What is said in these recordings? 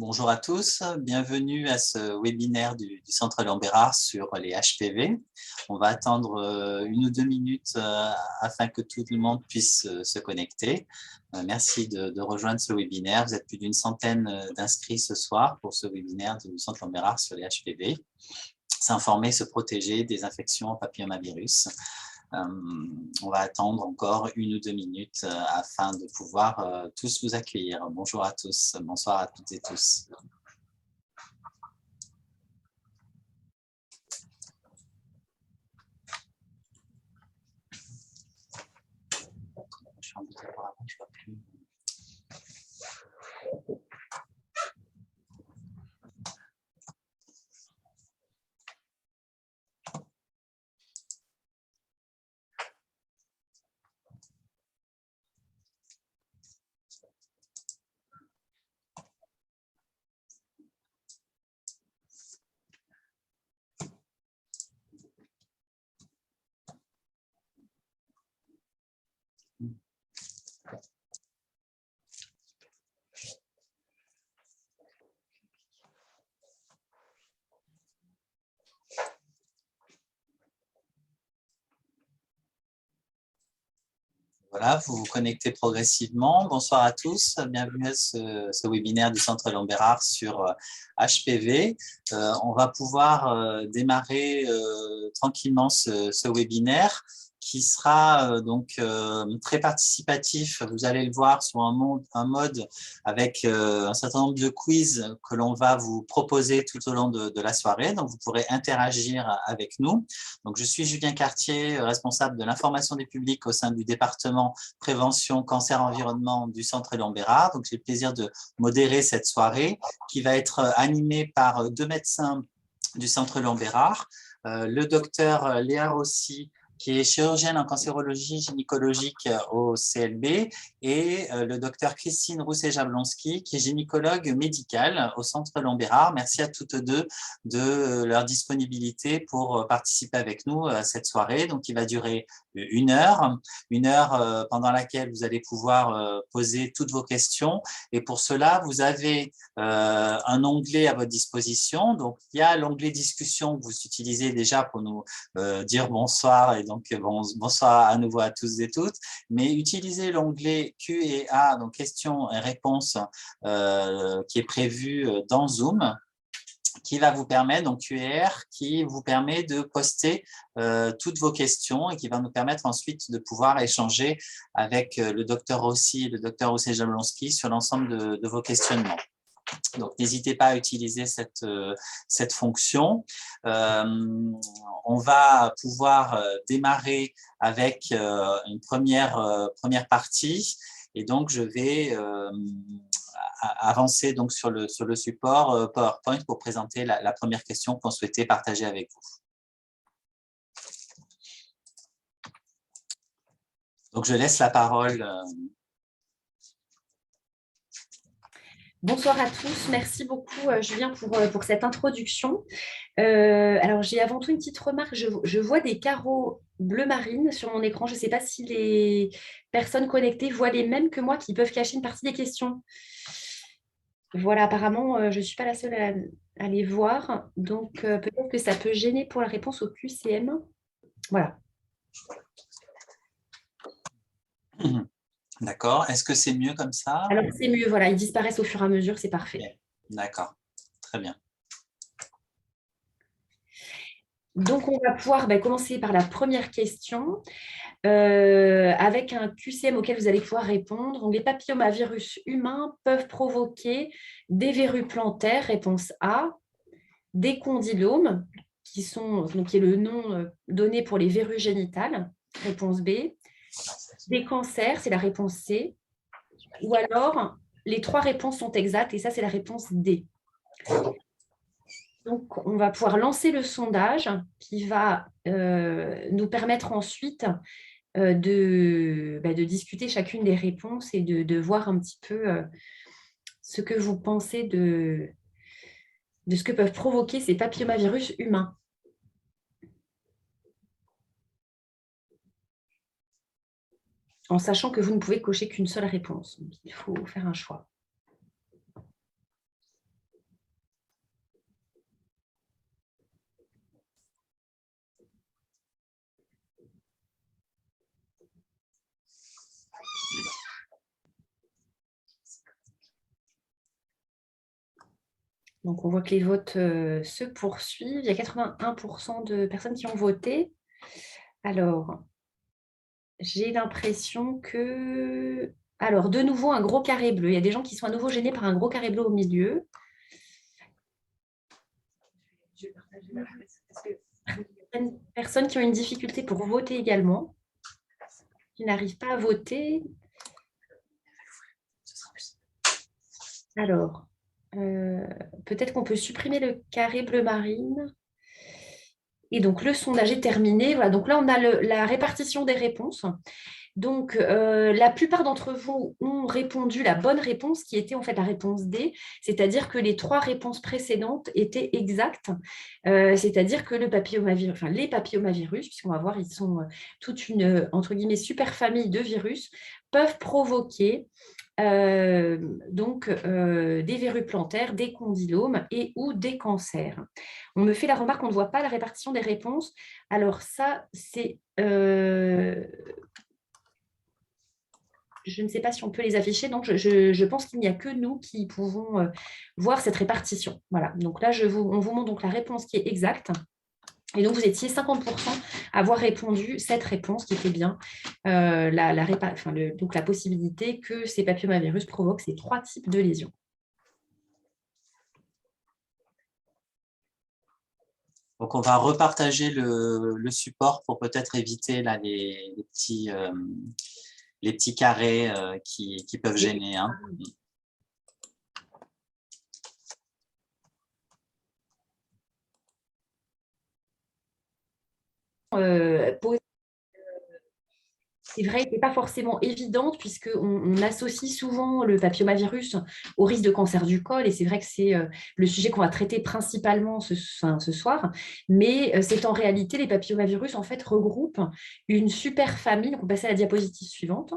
Bonjour à tous, bienvenue à ce webinaire du Centre Léon Bérard sur les HPV. On va attendre 1 ou 2 minutes afin que tout le monde puisse se connecter. Merci de rejoindre ce webinaire. Vous êtes plus d'une centaine d'inscrits ce soir pour ce webinaire du Centre Léon Bérard sur les HPV. S'informer, se protéger des infections papillomavirus. On va attendre encore 1 ou 2 minutes afin de pouvoir tous vous accueillir. Bonjour à tous, bonsoir à toutes et tous. Je suis embêté pour avant, je ne vois plus. Voilà, vous vous connectez progressivement. Bonsoir à tous, bienvenue à ce webinaire du Centre Léon Bérard sur HPV. On va pouvoir démarrer tranquillement ce webinaire qui sera donc très participatif. Vous allez le voir sur un mode avec un certain nombre de quiz que l'on va vous proposer tout au long de la soirée. Donc, vous pourrez interagir avec nous. Donc, je suis Julien Cartier, responsable de l'information des publics au sein du département prévention, cancer, environnement du Centre Léon Bérard. Donc, j'ai le plaisir de modérer cette soirée qui va être animée par 2 médecins du Centre Léon Bérard, le docteur Léa Rossi, qui est chirurgienne en cancérologie gynécologique au CLB, et le docteur Christine Rousset-Jablonski, qui est gynécologue médicale au Centre Léon Bérard. Merci à toutes deux de leur disponibilité pour participer avec nous à cette soirée, donc qui va durer 1 heure, pendant laquelle vous allez pouvoir poser toutes vos questions. Et pour cela, vous avez un onglet à votre disposition. Donc, il y a l'onglet discussion que vous utilisez déjà pour nous dire bonsoir, et donc bonsoir à nouveau à tous et toutes. Mais utilisez l'onglet Q&A, donc questions et réponses, qui est prévu dans Zoom, qui va vous permettre, donc QR, qui vous permet de poster toutes vos questions et qui va nous permettre ensuite de pouvoir échanger avec le docteur Rossi et le docteur Rousset-Jablonski sur l'ensemble de vos questionnements. Donc, n'hésitez pas à utiliser cette fonction. On va pouvoir démarrer avec une première partie. Et donc, je vais avancer donc sur le support PowerPoint pour présenter la première question qu'on souhaitait partager avec vous. Donc, je laisse la parole. Bonsoir à tous, merci beaucoup Julien pour cette introduction. Alors j'ai avant tout une petite remarque, je vois des carreaux bleu marine sur mon écran, je ne sais pas si les personnes connectées voient les mêmes que moi qui peuvent cacher une partie des questions. Voilà, apparemment je ne suis pas la seule à les voir, donc peut-être que ça peut gêner pour la réponse au QCM. Voilà. D'accord. Est-ce que c'est mieux comme ça? Alors c'est mieux, voilà, ils disparaissent au fur et à mesure, c'est parfait. Okay. D'accord, très bien. Donc on va pouvoir commencer par la première question. Avec un QCM auquel vous allez pouvoir répondre. Donc, les papillomavirus humains peuvent provoquer des verrues plantaires, réponse A, des condylomes, qui est le nom donné pour les verrues génitales, réponse B, des cancers, c'est la réponse C, ou alors les 3 réponses sont exactes et ça, c'est la réponse D. Donc, on va pouvoir lancer le sondage qui va nous permettre ensuite de discuter chacune des réponses et de voir un petit peu ce que vous pensez de ce que peuvent provoquer ces papillomavirus humains. En sachant que vous ne pouvez cocher qu'une seule réponse. Donc, il faut faire un choix. Donc, on voit que les votes se poursuivent. Il y a 81% de personnes qui ont voté. Alors, j'ai l'impression que... Alors, de nouveau, un gros carré bleu. Il y a des gens qui sont à nouveau gênés par un gros carré bleu au milieu. Je vais partager la parce que certaines personnes qui ont une difficulté pour voter également, qui n'arrivent pas à voter. Alors, peut-être qu'on peut supprimer le carré bleu marine. Et donc, le sondage est terminé. Voilà, donc là, on a la répartition des réponses. Donc, la plupart d'entre vous ont répondu la bonne réponse, qui était en fait la réponse D, c'est-à-dire que les 3 réponses précédentes étaient exactes, c'est-à-dire que les papillomavirus, puisqu'on va voir, ils sont toute une, entre guillemets, super famille de virus, peuvent provoquer des verrues plantaires, des condylomes et ou des cancers. On me fait la remarque qu'on ne voit pas la répartition des réponses. Alors ça, c'est... je ne sais pas si on peut les afficher, donc je pense qu'il n'y a que nous qui pouvons voir cette répartition. Voilà, donc là, on vous montre donc la réponse qui est exacte. Et donc, vous étiez 50% à avoir répondu cette réponse qui était bien donc la possibilité que ces papillomavirus provoquent ces 3 types de lésions. Donc, on va repartager le support pour peut-être éviter là, les petits carrés qui peuvent gêner. Hein. C'est vrai, ce n'est pas forcément évidente puisqu'on associe souvent le papillomavirus au risque de cancer du col et c'est vrai que c'est le sujet qu'on va traiter principalement ce soir, mais c'est en réalité, les papillomavirus en fait regroupent une super famille. Donc, on passe à la diapositive suivante.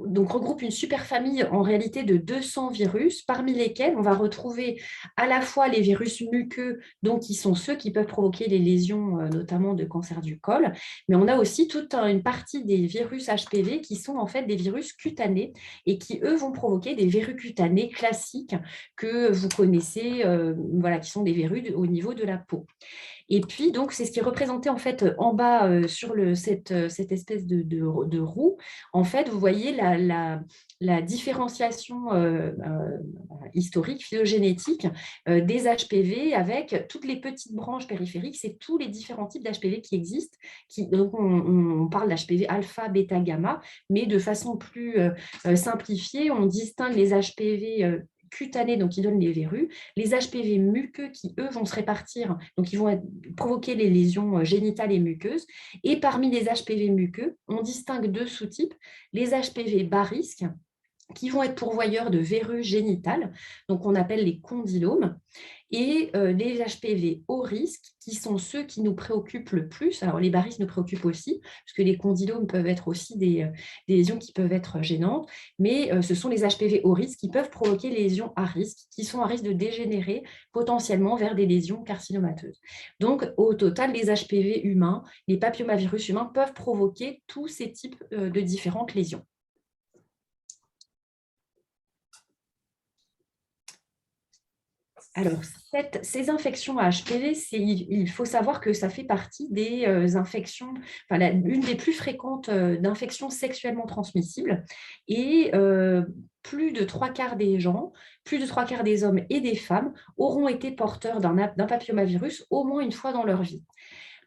Donc, regroupe une super famille en réalité de 200 virus, parmi lesquels on va retrouver à la fois les virus muqueux, donc qui sont ceux qui peuvent provoquer les lésions, notamment de cancer du col, mais on a aussi toute une partie des virus HPV qui sont en fait des virus cutanés et qui, eux, vont provoquer des verrues cutanées classiques que vous connaissez, voilà, qui sont des verrues au niveau de la peau. Et puis, donc, c'est ce qui est représenté en fait en bas sur cette espèce de roue. En fait, vous voyez la différenciation historique, phylogénétique des HPV avec toutes les petites branches périphériques. C'est tous les différents types d'HPV qui existent. Donc, on parle d'HPV alpha, bêta, gamma, mais de façon plus simplifiée, on distingue les HPV cutanés, donc qui donnent les verrues, les HPV muqueux qui, eux, vont se répartir, donc ils vont provoquer les lésions génitales et muqueuses. Et parmi les HPV muqueux, on distingue 2 sous-types, les HPV bas risque, qui vont être pourvoyeurs de verrues génitales, donc on appelle les condylomes, et les HPV haut risque, qui sont ceux qui nous préoccupent le plus. Alors, les bas risques nous préoccupent aussi, parce que les condylomes peuvent être aussi des lésions qui peuvent être gênantes, mais ce sont les HPV haut risque qui peuvent provoquer les lésions à risque, qui sont à risque de dégénérer potentiellement vers des lésions carcinomateuses. Donc, au total, les HPV humains, les papillomavirus humains peuvent provoquer tous ces types de différentes lésions. Alors, ces infections à HPV, il faut savoir que ça fait partie des infections, enfin, une des plus fréquentes d'infections sexuellement transmissibles. Et plus de 3/4 des gens, plus de 3/4 des hommes et des femmes auront été porteurs d'un papillomavirus au moins une fois dans leur vie.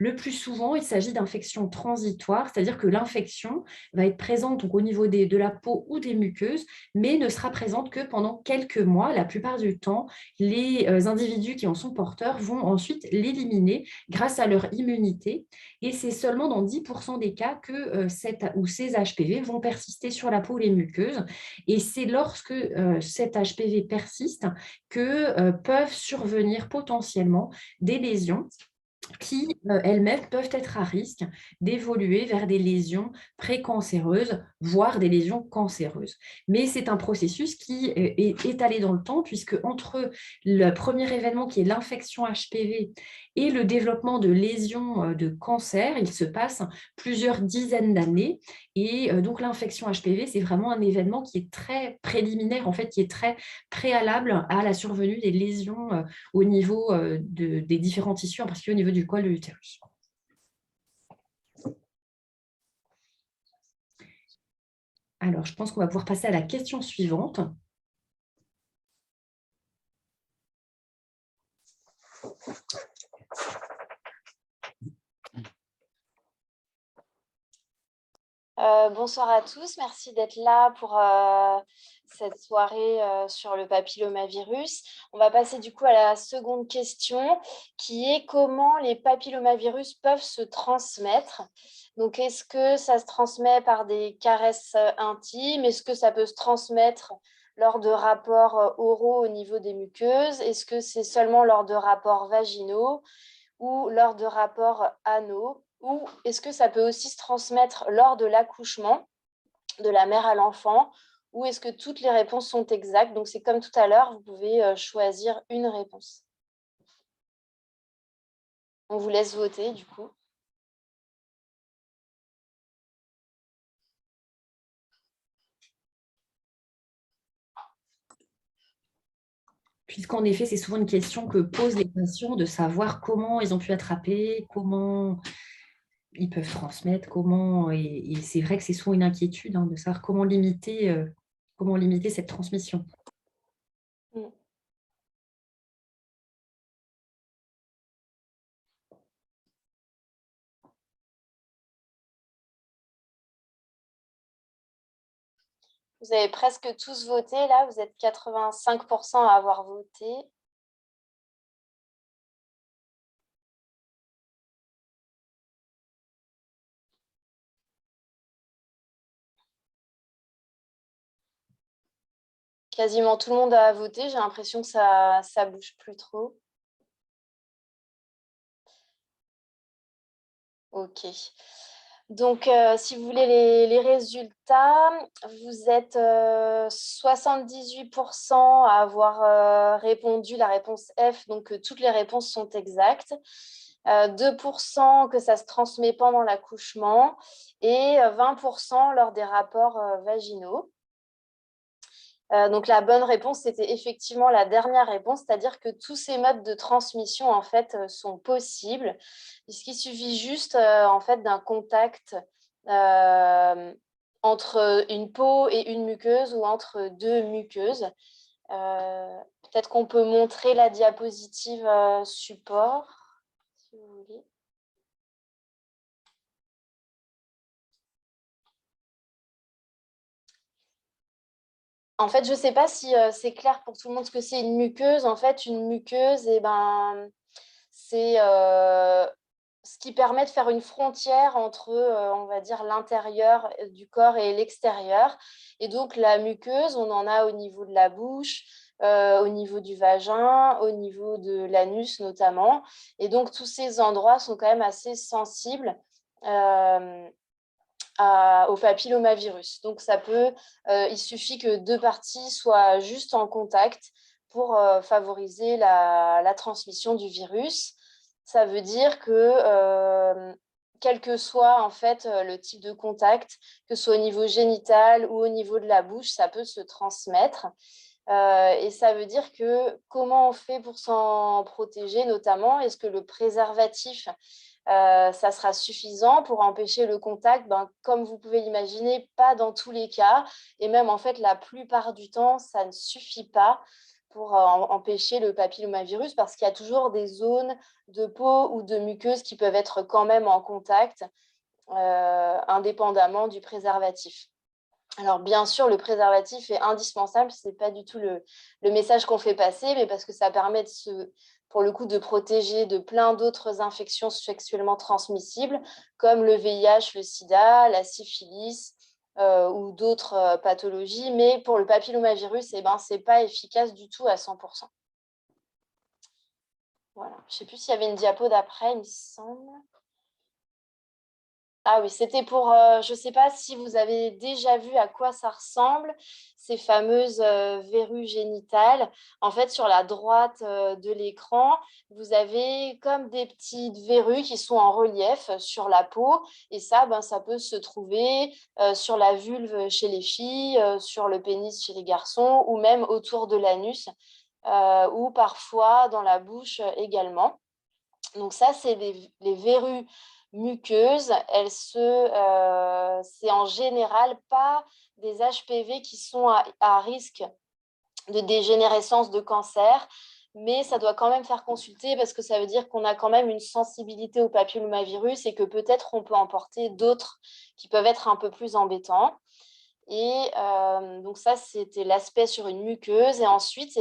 Le plus souvent, il s'agit d'infections transitoires, c'est-à-dire que l'infection va être présente donc, au niveau de la peau ou des muqueuses, mais ne sera présente que pendant quelques mois. La plupart du temps, les individus qui en sont porteurs vont ensuite l'éliminer grâce à leur immunité. Et c'est seulement dans 10% des cas que ces HPV vont persister sur la peau ou les muqueuses. Et c'est lorsque cet HPV persiste que peuvent survenir potentiellement des lésions qui elles-mêmes peuvent être à risque d'évoluer vers des lésions précancéreuses, voire des lésions cancéreuses. Mais c'est un processus qui est étalé dans le temps, puisque entre le premier événement qui est l'infection HPV et le développement de lésions de cancer, il se passe plusieurs dizaines d'années. Et donc l'infection HPV, c'est vraiment un événement qui est très préliminaire, en fait, qui est très préalable à la survenue des lésions au niveau des différents tissus, en particulier au niveau du col de l'utérus. Alors, je pense qu'on va pouvoir passer à la question suivante. Bonsoir à tous, merci d'être là pour cette soirée sur le papillomavirus. On va passer du coup à la seconde question qui est comment les papillomavirus peuvent se transmettre. Donc, est-ce que ça se transmet par des caresses intimes? Est-ce que ça peut se transmettre lors de rapports oraux au niveau des muqueuses? Est-ce que c'est seulement lors de rapports vaginaux ou lors de rapports anaux? Ou est-ce que ça peut aussi se transmettre lors de l'accouchement de la mère à l'enfant? Ou est-ce que toutes les réponses sont exactes? Donc, c'est comme tout à l'heure, vous pouvez choisir une réponse. On vous laisse voter, du coup. Puisqu'en effet, c'est souvent une question que posent les patients de savoir comment ils ont pu attraper, comment ils peuvent transmettre, comment. Et c'est vrai que c'est souvent une inquiétude de savoir comment limiter cette transmission. Mm. Vous avez presque tous voté, là, vous êtes 85% à avoir voté. Quasiment tout le monde a voté, j'ai l'impression que ça bouge plus trop. Ok. Donc, si vous voulez les résultats, vous êtes 78% à avoir répondu la réponse F, donc toutes les réponses sont exactes. 2% que ça se transmet pendant l'accouchement et 20% lors des rapports vaginaux. Donc, la bonne réponse, c'était effectivement la dernière réponse, c'est-à-dire que tous ces modes de transmission, en fait, sont possibles, puisqu'il suffit juste, en fait, d'un contact entre une peau et une muqueuse ou entre deux muqueuses. Peut-être qu'on peut montrer la diapositive support, si vous voulez. En fait, je ne sais pas si c'est clair pour tout le monde ce que c'est une muqueuse. En fait, une muqueuse, c'est ce qui permet de faire une frontière entre, on va dire, l'intérieur du corps et l'extérieur. Et donc, la muqueuse, on en a au niveau de la bouche, au niveau du vagin, au niveau de l'anus notamment. Et donc, tous ces endroits sont quand même assez sensibles au papillomavirus. Donc, il suffit que deux parties soient juste en contact pour favoriser la transmission du virus. Ça veut dire que quel que soit en fait le type de contact, que ce soit au niveau génital ou au niveau de la bouche, ça peut se transmettre. Et ça veut dire que comment on fait pour s'en protéger notamment? Est-ce que le préservatif ça sera suffisant pour empêcher le contact? Comme vous pouvez l'imaginer, pas dans tous les cas. Et même, en fait, la plupart du temps, ça ne suffit pas pour empêcher le papillomavirus parce qu'il y a toujours des zones de peau ou de muqueuse qui peuvent être quand même en contact, indépendamment du préservatif. Alors, bien sûr, le préservatif est indispensable. Ce n'est pas du tout le message qu'on fait passer, mais parce que ça permet pour le coup, de protéger de plein d'autres infections sexuellement transmissibles, comme le VIH, le sida, la syphilis ou d'autres pathologies. Mais pour le papillomavirus, ce n'est pas efficace du tout à 100%. Voilà. Je ne sais plus s'il y avait une diapo d'après, il me semble. Ah oui, c'était pour, je ne sais pas si vous avez déjà vu à quoi ça ressemble, ces fameuses verrues génitales. En fait, sur la droite de l'écran, vous avez comme des petites verrues qui sont en relief sur la peau. Et ça, ben, ça peut se trouver sur la vulve chez les filles, sur le pénis chez les garçons, ou même autour de l'anus, ou parfois dans la bouche également. Donc ça, c'est les verrues muqueuses. C'est en général pas des HPV qui sont à risque de dégénérescence de cancer, mais ça doit quand même faire consulter parce que ça veut dire qu'on a quand même une sensibilité au papillomavirus et que peut-être on peut en porter d'autres qui peuvent être un peu plus embêtants. Et donc ça, c'était l'aspect sur une muqueuse. Et ensuite,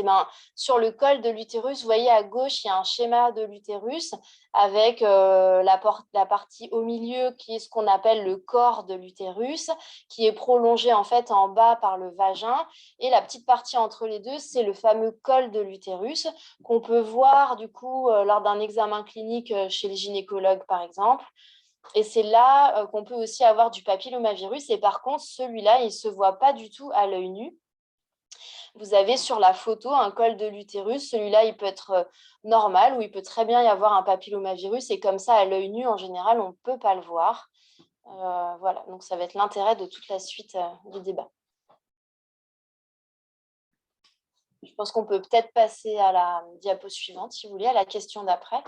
sur le col de l'utérus, vous voyez à gauche, il y a un schéma de l'utérus avec la partie au milieu qui est ce qu'on appelle le corps de l'utérus, qui est prolongé en fait en bas par le vagin. Et la petite partie entre les deux, c'est le fameux col de l'utérus qu'on peut voir du coup lors d'un examen clinique chez les gynécologues, par exemple. Et c'est là qu'on peut aussi avoir du papillomavirus. Et par contre, celui-là, il ne se voit pas du tout à l'œil nu. Vous avez sur la photo un col de l'utérus. Celui-là, il peut être normal ou il peut très bien y avoir un papillomavirus. Et comme ça, à l'œil nu, en général, on ne peut pas le voir. Voilà, donc ça va être l'intérêt de toute la suite du débat. Je pense qu'on peut peut-être passer à la diapo suivante, si vous voulez, à la question d'après.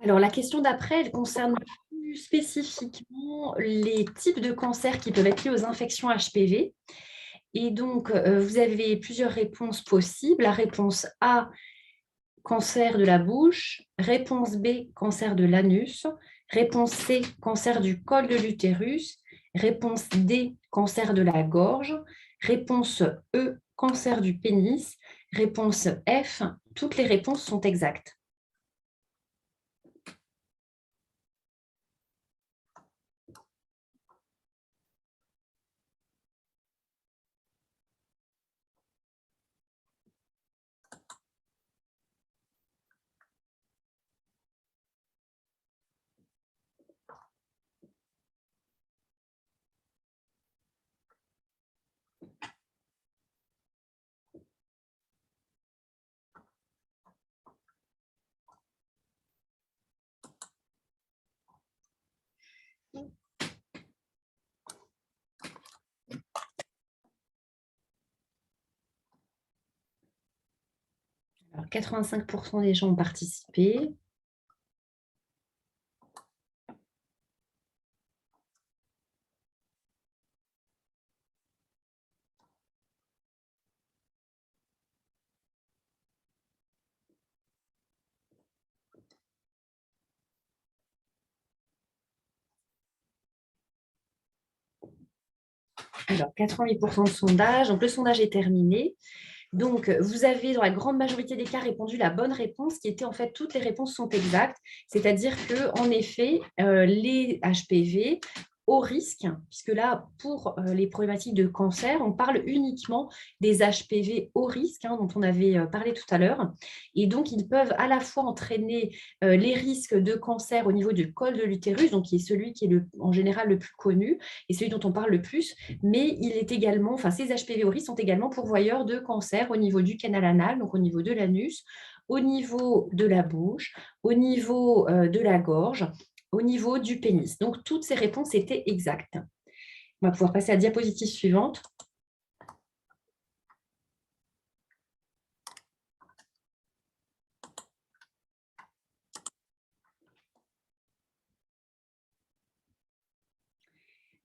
Alors, la question d'après, elle concerne plus spécifiquement les types de cancers qui peuvent être liés aux infections HPV. Et donc, vous avez plusieurs réponses possibles. La réponse A, cancer de la bouche. Réponse B, cancer de l'anus. Réponse C, cancer du col de l'utérus. Réponse D, cancer de la gorge. Réponse E, cancer du pénis. Réponse F, toutes les réponses sont exactes. Alors, 85% des gens ont participé. Alors, 88% de sondage. Donc, le sondage est terminé. Donc, vous avez dans la grande majorité des cas répondu la bonne réponse, qui était en fait toutes les réponses sont exactes. C'est-à-dire que, en effet, les HPV au risque, puisque là, pour les problématiques de cancer, on parle uniquement des HPV au risque, dont on avait parlé tout à l'heure. Et donc, ils peuvent à la fois entraîner les risques de cancer au niveau du col de l'utérus, donc qui est celui qui est en général le plus connu et celui dont on parle le plus, mais il est également, enfin, ces HPV au risque sont également pourvoyeurs de cancer au niveau du canal anal, donc au niveau de l'anus, au niveau de la bouche, au niveau de la gorge, au niveau du pénis. Donc, toutes ces réponses étaient exactes. On va pouvoir passer à la diapositive suivante.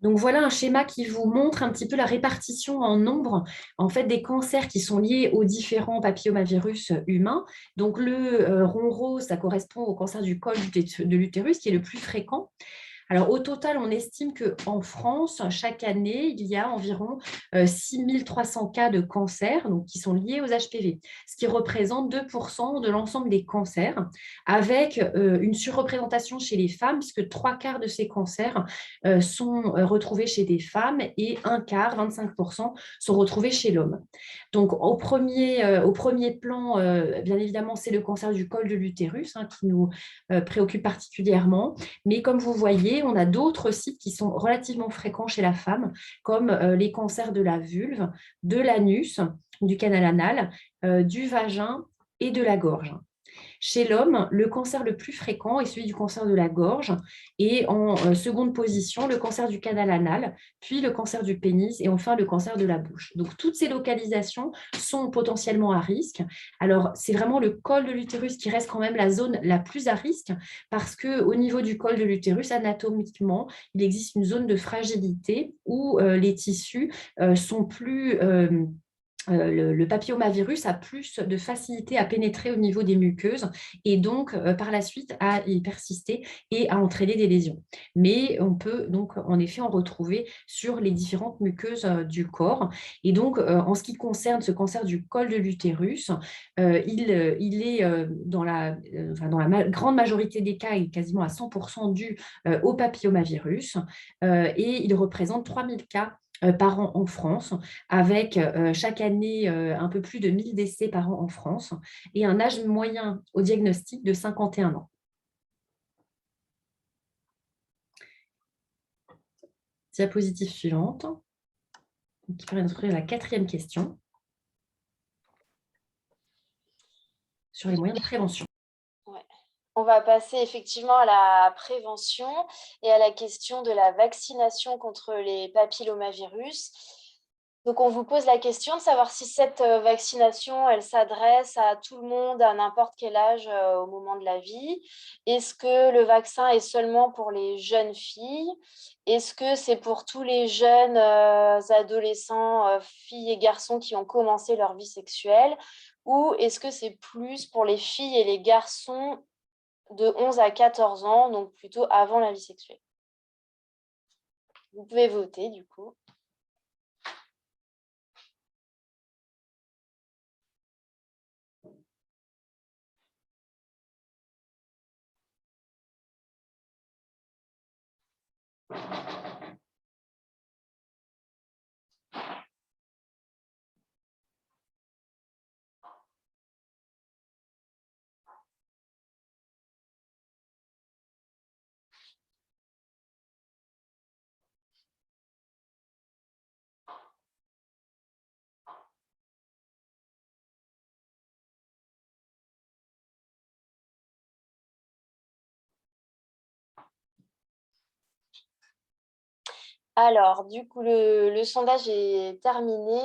Donc, voilà un schéma qui vous montre un petit peu la répartition en nombre en fait, des cancers qui sont liés aux différents papillomavirus humains. Donc, le rond rose, ça correspond au cancer du col de l'utérus, qui est le plus fréquent. Alors, au total, on estime qu'en France, chaque année, il y a environ 6 300 cas de cancer donc, qui sont liés aux HPV, ce qui représente 2% de l'ensemble des cancers, avec une surreprésentation chez les femmes, puisque 3 quarts de ces cancers sont retrouvés chez des femmes et un quart, 25%, sont retrouvés chez l'homme. Donc, au premier plan, bien évidemment, c'est le cancer du col de l'utérus qui nous préoccupe particulièrement. Mais comme vous voyez, on a d'autres sites qui sont relativement fréquents chez la femme, comme les cancers de la vulve, de l'anus, du canal anal, du vagin et de la gorge. Chez l'homme, le cancer le plus fréquent est celui du cancer de la gorge et en seconde position, le cancer du canal anal, puis le cancer du pénis et enfin le cancer de la bouche. Donc, toutes ces localisations sont potentiellement à risque. Alors, c'est vraiment le col de l'utérus qui reste quand même la zone la plus à risque parce qu'au niveau du col de l'utérus, anatomiquement, il existe une zone de fragilité où les tissus sont plus le papillomavirus a plus de facilité à pénétrer au niveau des muqueuses et donc par la suite à y persister et à entraîner des lésions. Mais on peut donc en effet en retrouver sur les différentes muqueuses du corps. Et donc en ce qui concerne ce cancer du col de l'utérus, il est dans la grande majorité des cas, et quasiment à 100% dû au papillomavirus et il représente 3000 cas par an en France, avec chaque année un peu plus de 1000 décès par an en France et un âge moyen au diagnostic de 51 ans. Diapositive suivante, qui permet d'instruire la 4e question sur les moyens de prévention. On va passer effectivement à la prévention et à la question de la vaccination contre les papillomavirus. Donc, on vous pose la question de savoir si cette vaccination, elle s'adresse à tout le monde, à n'importe quel âge au moment de la vie. Est-ce que le vaccin est seulement pour les jeunes filles? Est-ce que c'est pour tous les jeunes adolescents, filles et garçons qui ont commencé leur vie sexuelle? Ou est-ce que c'est plus pour les filles et les garçons de 11 à 14 ans, donc plutôt avant la vie sexuelle? Vous pouvez voter du coup. Alors, du coup, le sondage est terminé.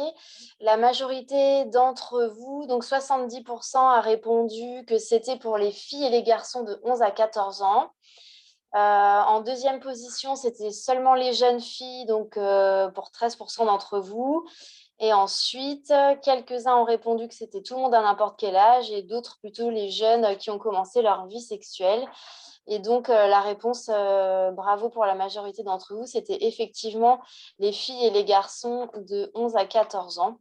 La majorité d'entre vous, donc 70%, a répondu que c'était pour les filles et les garçons de 11 à 14 ans. En deuxième position, c'était seulement les jeunes filles, donc pour 13% d'entre vous. Et ensuite, quelques-uns ont répondu que c'était tout le monde à n'importe quel âge et d'autres plutôt les jeunes qui ont commencé leur vie sexuelle. Et donc, la réponse, bravo pour la majorité d'entre vous, c'était effectivement les filles et les garçons de 11 à 14 ans.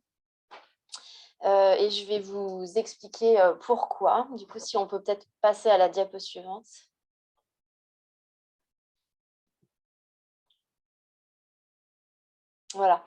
Et je vais vous expliquer pourquoi. Du coup, si on peut peut-être passer à la diapo suivante. Voilà.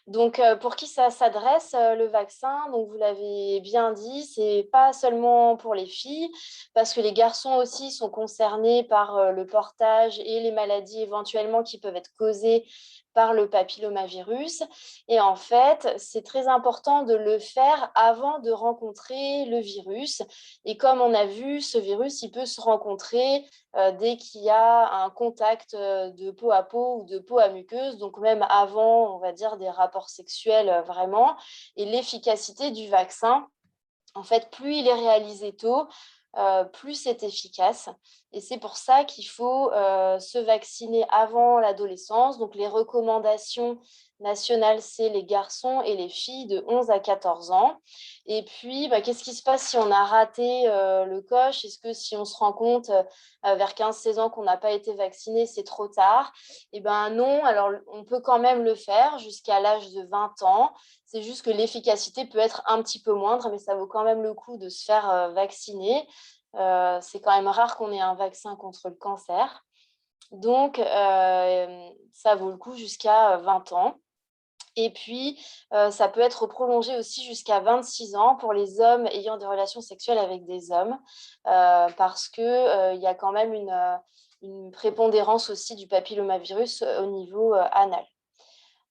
Donc, pour qui ça s'adresse, le vaccin? Donc, vous l'avez bien dit, ce n'est pas seulement pour les filles, parce que les garçons aussi sont concernés par le portage et les maladies éventuellement qui peuvent être causées par le papillomavirus. Et en fait, c'est très important de le faire avant de rencontrer le virus. Et comme on a vu, ce virus, il peut se rencontrer dès qu'il y a un contact de peau à peau ou de peau à muqueuse, donc même avant, on va dire, des rapports sexuels vraiment. Et l'efficacité du vaccin, en fait, plus il est réalisé tôt, plus c'est efficace. Et c'est pour ça qu'il faut se vacciner avant l'adolescence. Donc, les recommandations national, c'est les garçons et les filles de 11 à 14 ans. Et puis, qu'est-ce qui se passe si on a raté le coche? Est-ce que si on se rend compte vers 15-16 ans qu'on n'a pas été vacciné, c'est trop tard? Eh bien non, alors on peut quand même le faire jusqu'à l'âge de 20 ans. C'est juste que l'efficacité peut être un petit peu moindre, mais ça vaut quand même le coup de se faire vacciner. C'est quand même rare qu'on ait un vaccin contre le cancer. Donc, ça vaut le coup jusqu'à 20 ans. Et puis, ça peut être prolongé aussi jusqu'à 26 ans pour les hommes ayant des relations sexuelles avec des hommes, parce qu'il y a quand même une prépondérance aussi du papillomavirus au niveau anal.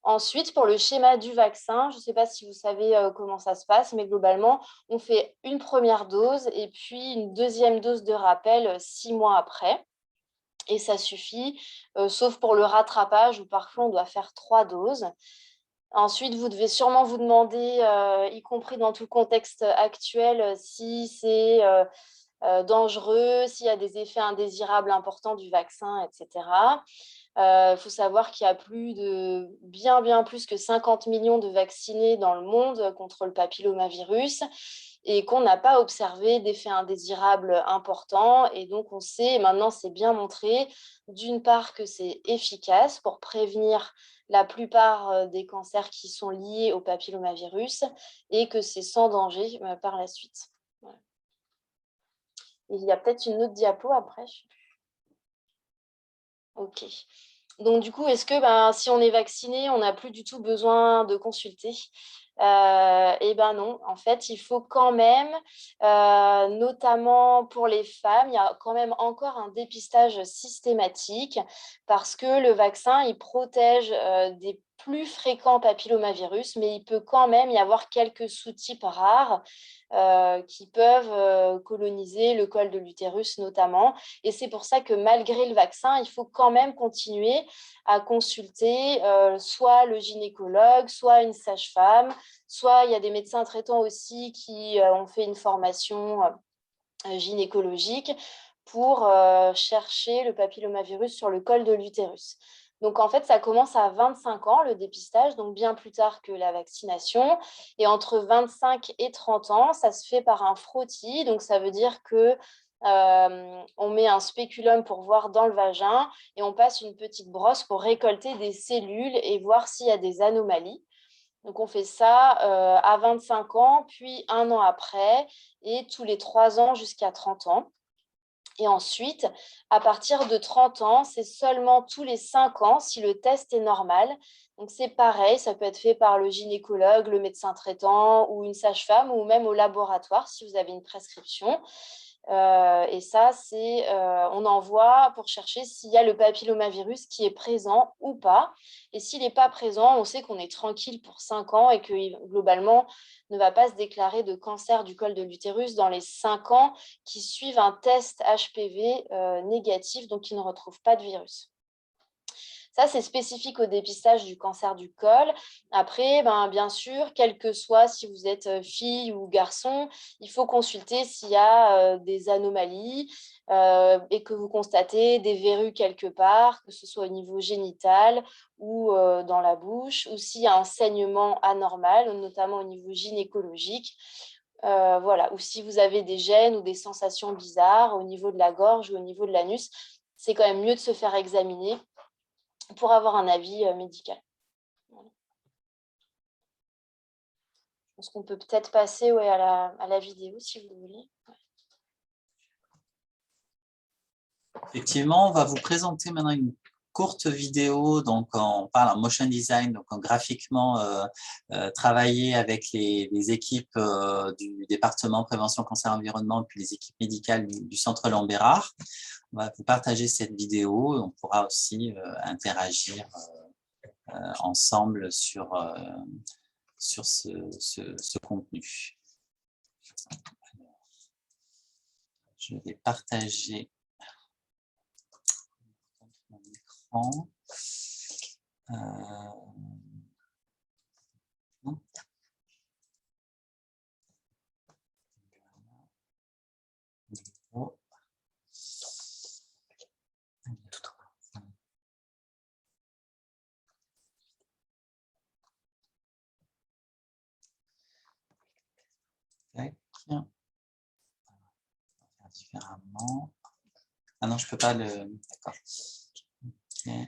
Ensuite, pour le schéma du vaccin, je ne sais pas si vous savez comment ça se passe, mais globalement, on fait une première dose et puis une deuxième dose de rappel 6 mois après. Et ça suffit, sauf pour le rattrapage où parfois on doit faire 3 doses. Ensuite, vous devez sûrement vous demander, y compris dans tout le contexte actuel, si c'est dangereux, s'il y a des effets indésirables importants du vaccin, etc. Il faut savoir qu'il y a bien plus que 50 millions de vaccinés dans le monde contre le papillomavirus et qu'on n'a pas observé d'effets indésirables importants. Et donc, on sait, et maintenant c'est bien montré, d'une part que c'est efficace pour prévenir la plupart des cancers qui sont liés au papillomavirus et que c'est sans danger par la suite. Voilà. Il y a peut-être une autre diapo après. Ok. Donc, du coup, est-ce que si on est vacciné, on n'a plus du tout besoin de consulter? Eh bien non, en fait, il faut quand même, notamment pour les femmes, il y a quand même encore un dépistage systématique parce que le vaccin, il protège des plus fréquents papillomavirus, mais il peut quand même y avoir quelques sous-types rares qui peuvent coloniser le col de l'utérus notamment. Et c'est pour ça que malgré le vaccin, il faut quand même continuer à consulter soit le gynécologue, soit une sage-femme, soit il y a des médecins traitants aussi qui ont fait une formation gynécologique pour chercher le papillomavirus sur le col de l'utérus. Donc, en fait, ça commence à 25 ans, le dépistage, donc bien plus tard que la vaccination. Et entre 25 et 30 ans, ça se fait par un frottis. Donc, ça veut dire que on met un spéculum pour voir dans le vagin et on passe une petite brosse pour récolter des cellules et voir s'il y a des anomalies. Donc, on fait ça à 25 ans, puis un an après, et tous les 3 ans jusqu'à 30 ans. Et ensuite, à partir de 30 ans, c'est seulement tous les 5 ans si le test est normal. Donc, c'est pareil, ça peut être fait par le gynécologue, le médecin traitant ou une sage-femme ou même au laboratoire si vous avez une prescription. Et ça, on envoie pour chercher s'il y a le papillomavirus qui est présent ou pas. Et s'il n'est pas présent, on sait qu'on est tranquille pour 5 ans et que globalement, ne va pas se déclarer de cancer du col de l'utérus dans les 5 ans qui suivent un test HPV négatif, donc qui ne retrouve pas de virus. Ça, c'est spécifique au dépistage du cancer du col. Après, bien sûr, quel que soit si vous êtes fille ou garçon, il faut consulter s'il y a des anomalies et que vous constatez des verrues quelque part, que ce soit au niveau génital ou dans la bouche, ou s'il y a un saignement anormal, notamment au niveau gynécologique. Voilà. Ou si vous avez des gènes ou des sensations bizarres au niveau de la gorge ou au niveau de l'anus, c'est quand même mieux de se faire examiner pour avoir un avis médical. Voilà. Je pense qu'on peut peut-être passer à la vidéo si vous voulez. Effectivement, on va vous présenter maintenant une courte vidéo, donc on parle en motion design, donc en graphiquement travailler avec les équipes du département prévention cancer environnement puis les équipes médicales du centre Lambérard. On va vous partager cette vidéo et on pourra aussi interagir ensemble sur ce contenu. Alors, je vais partager mon écran. Tac. On va faire différemment. Ah non, je ne peux pas le... D'accord. Okay.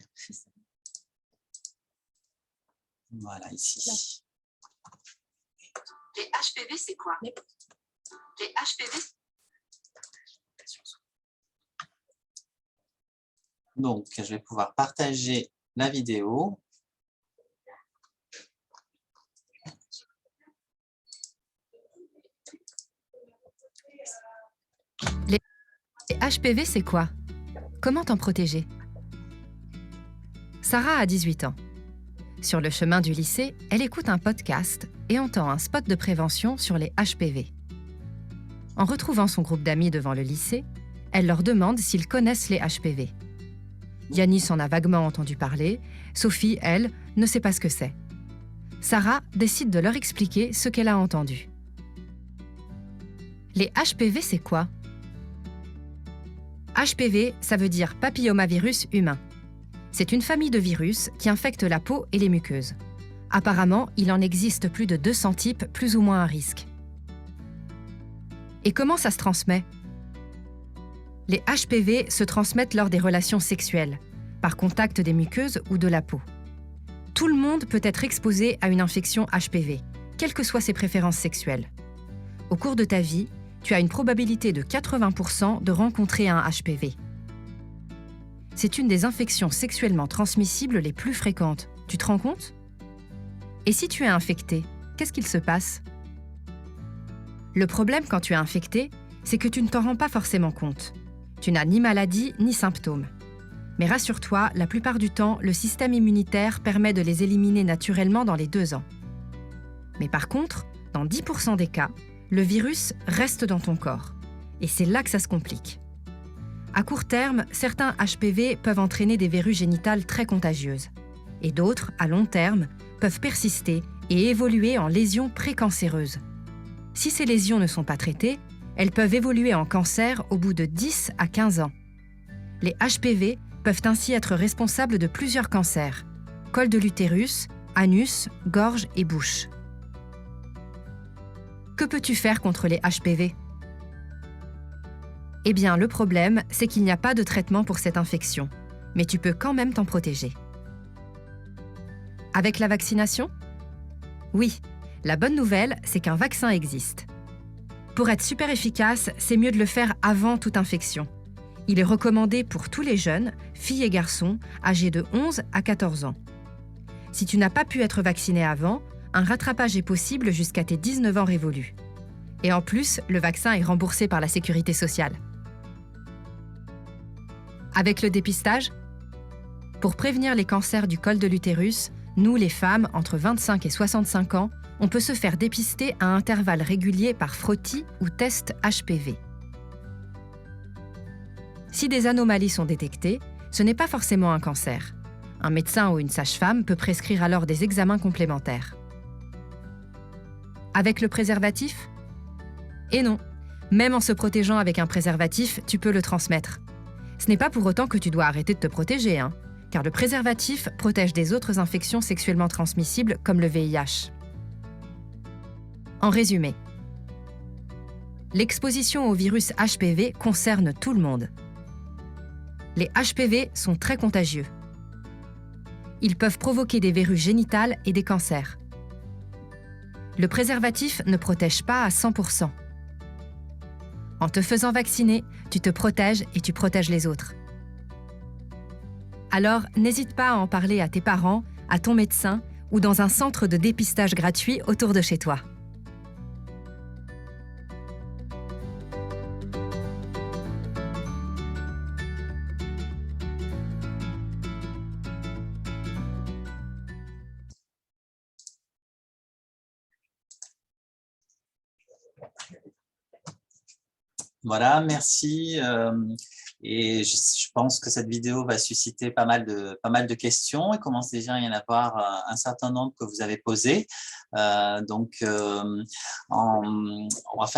Voilà, ici. Les HPV, c'est quoi? Les HPV. Donc, je vais pouvoir partager la vidéo. Les HPV, c'est quoi? Comment t'en protéger? Sarah a 18 ans. Sur le chemin du lycée, elle écoute un podcast et entend un spot de prévention sur les HPV. En retrouvant son groupe d'amis devant le lycée, elle leur demande s'ils connaissent les HPV. Yanis en a vaguement entendu parler, Sophie, elle, ne sait pas ce que c'est. Sarah décide de leur expliquer ce qu'elle a entendu. Les HPV, c'est quoi? HPV, ça veut dire papillomavirus humain. C'est une famille de virus qui infecte la peau et les muqueuses. Apparemment, il en existe plus de 200 types plus ou moins à risque. Et comment ça se transmet? Les HPV se transmettent lors des relations sexuelles, par contact des muqueuses ou de la peau. Tout le monde peut être exposé à une infection HPV, quelles que soient ses préférences sexuelles. Au cours de ta vie, tu as une probabilité de 80% de rencontrer un HPV. C'est une des infections sexuellement transmissibles les plus fréquentes. Tu te rends compte? Et si tu es infecté, qu'est-ce qu'il se passe? Le problème quand tu es infecté, c'est que tu ne t'en rends pas forcément compte. Tu n'as ni maladie ni symptômes. Mais rassure-toi, la plupart du temps, le système immunitaire permet de les éliminer naturellement dans les 2 ans. Mais par contre, dans 10% des cas, le virus reste dans ton corps. Et c'est là que ça se complique. À court terme, certains HPV peuvent entraîner des verrues génitales très contagieuses. Et d'autres, à long terme, peuvent persister et évoluer en lésions précancéreuses. Si ces lésions ne sont pas traitées, elles peuvent évoluer en cancer au bout de 10 à 15 ans. Les HPV peuvent ainsi être responsables de plusieurs cancers: col de l'utérus, anus, gorge et bouche. Que peux-tu faire contre les HPV? Eh bien, le problème, c'est qu'il n'y a pas de traitement pour cette infection, mais tu peux quand même t'en protéger. Avec la vaccination? Oui, la bonne nouvelle, c'est qu'un vaccin existe. Pour être super efficace, c'est mieux de le faire avant toute infection. Il est recommandé pour tous les jeunes, filles et garçons, âgés de 11 à 14 ans. Si tu n'as pas pu être vacciné avant, un rattrapage est possible jusqu'à tes 19 ans révolus. Et en plus, le vaccin est remboursé par la Sécurité sociale. Avec le dépistage? Pour prévenir les cancers du col de l'utérus, nous, les femmes, entre 25 et 65 ans, on peut se faire dépister à intervalles réguliers par frottis ou test HPV. Si des anomalies sont détectées, ce n'est pas forcément un cancer. Un médecin ou une sage-femme peut prescrire alors des examens complémentaires. Avec le préservatif? Et non, même en se protégeant avec un préservatif, tu peux le transmettre. Ce n'est pas pour autant que tu dois arrêter de te protéger, hein, car le préservatif protège des autres infections sexuellement transmissibles comme le VIH. En résumé, l'exposition au virus HPV concerne tout le monde. Les HPV sont très contagieux. Ils peuvent provoquer des verrues génitales et des cancers. Le préservatif ne protège pas à 100%. En te faisant vacciner, tu te protèges et tu protèges les autres. Alors, n'hésite pas à en parler à tes parents, à ton médecin ou dans un centre de dépistage gratuit autour de chez toi. Voilà, merci. Et je pense que cette vidéo va susciter pas mal de questions. Il commence déjà à y en avoir un certain nombre que vous avez posées. Afin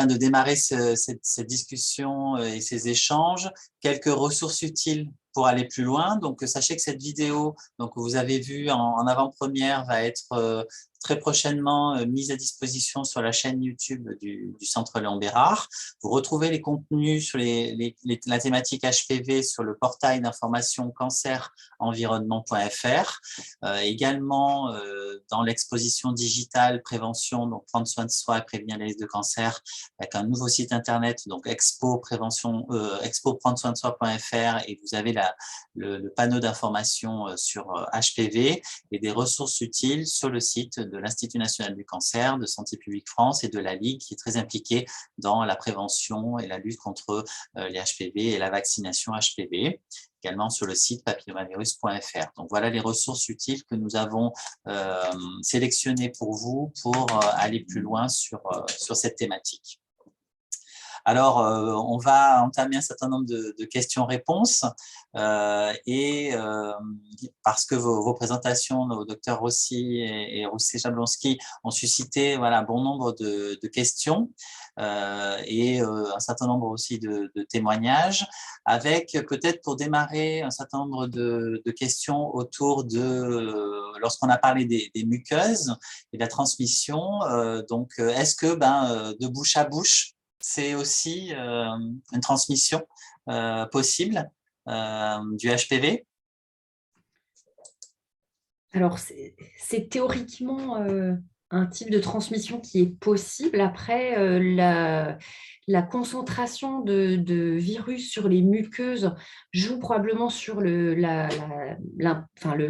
de démarrer cette discussion et ces échanges, quelques ressources utiles pour aller plus loin. Donc, sachez que cette vidéo, donc vous avez vu en avant-première, va être très prochainement mise à disposition sur la chaîne YouTube du Centre Léon Bérard. Vous retrouvez les contenus sur la thématique HPV sur le portail d'information cancer-environnement.fr. Également, dans l'exposition digitale prévention, donc prendre soin de soi et prévenir les risques de cancer, avec un nouveau site internet, donc expo prendre soin de soi.fr, et vous avez le panneau d'information sur HPV et des ressources utiles sur le site de l'Institut national du cancer, de Santé publique France et de la Ligue, qui est très impliquée dans la prévention et la lutte contre les HPV et la vaccination HPV. Également sur le site papillomavirus.fr. Donc voilà les ressources utiles que nous avons sélectionnées pour vous pour aller plus loin sur cette thématique. Alors, on va entamer un certain nombre de questions-réponses parce que vos présentations, nos docteurs Rossi et Rousset-Jablonski, ont suscité bon nombre de questions et un certain nombre aussi de témoignages, avec peut-être pour démarrer un certain nombre de questions autour de, lorsqu'on a parlé des muqueuses et de la transmission, donc est-ce que de bouche à bouche, c'est aussi une transmission possible du HPV? Alors, c'est théoriquement un type de transmission qui est possible. Après, la concentration de virus sur les muqueuses joue probablement sur le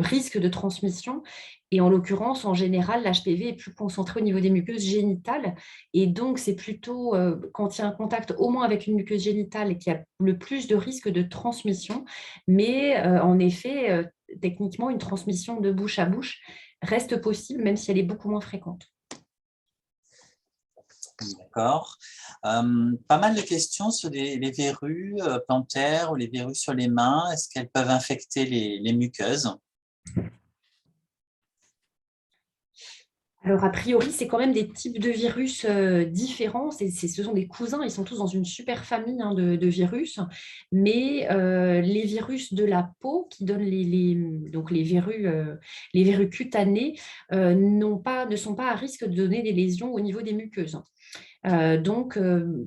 risque de transmission. Et en l'occurrence, en général, l'HPV est plus concentré au niveau des muqueuses génitales. Et donc, c'est plutôt quand il y a un contact au moins avec une muqueuse génitale qu'il y a le plus de risque de transmission. Mais en effet, techniquement, une transmission de bouche à bouche reste possible, même si elle est beaucoup moins fréquente. D'accord. Pas mal de questions sur les verrues plantaires ou les verrues sur les mains. Est-ce qu'elles peuvent infecter les muqueuses? Alors, a priori, c'est quand même des types de virus différents. Ce sont des cousins, ils sont tous dans une super famille de virus. Mais les virus de la peau qui donnent donc les verrues cutanées ne sont pas à risque de donner des lésions au niveau des muqueuses. Donc,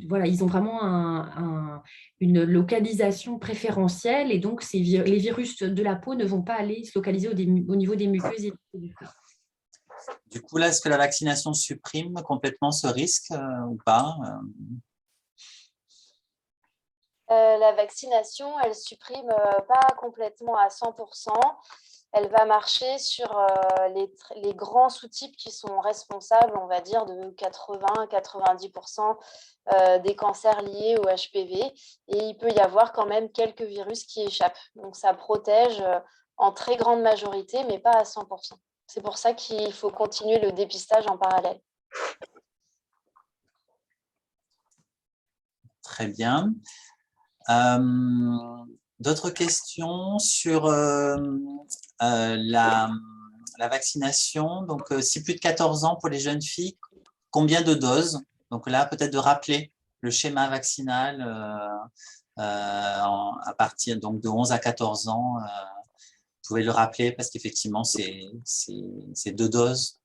voilà, ils ont vraiment une localisation préférentielle. Et donc, les virus de la peau ne vont pas aller se localiser au niveau des muqueuses et du corps. Du coup, là, est-ce que la vaccination supprime complètement ce risque ou pas? La vaccination, elle supprime pas complètement à 100%. Elle va marcher sur les grands sous-types qui sont responsables, on va dire, de 80-90% des cancers liés au HPV. Et il peut y avoir quand même quelques virus qui échappent. Donc, ça protège en très grande majorité, mais pas à 100%. C'est pour ça qu'il faut continuer le dépistage en parallèle. Très bien. D'autres questions sur la vaccination? Donc, si plus de 14 ans pour les jeunes filles, combien de doses? Donc là, peut-être de rappeler le schéma vaccinal à partir donc, de 11 à 14 ans. Vous pouvez le rappeler parce qu'effectivement, c'est 2 doses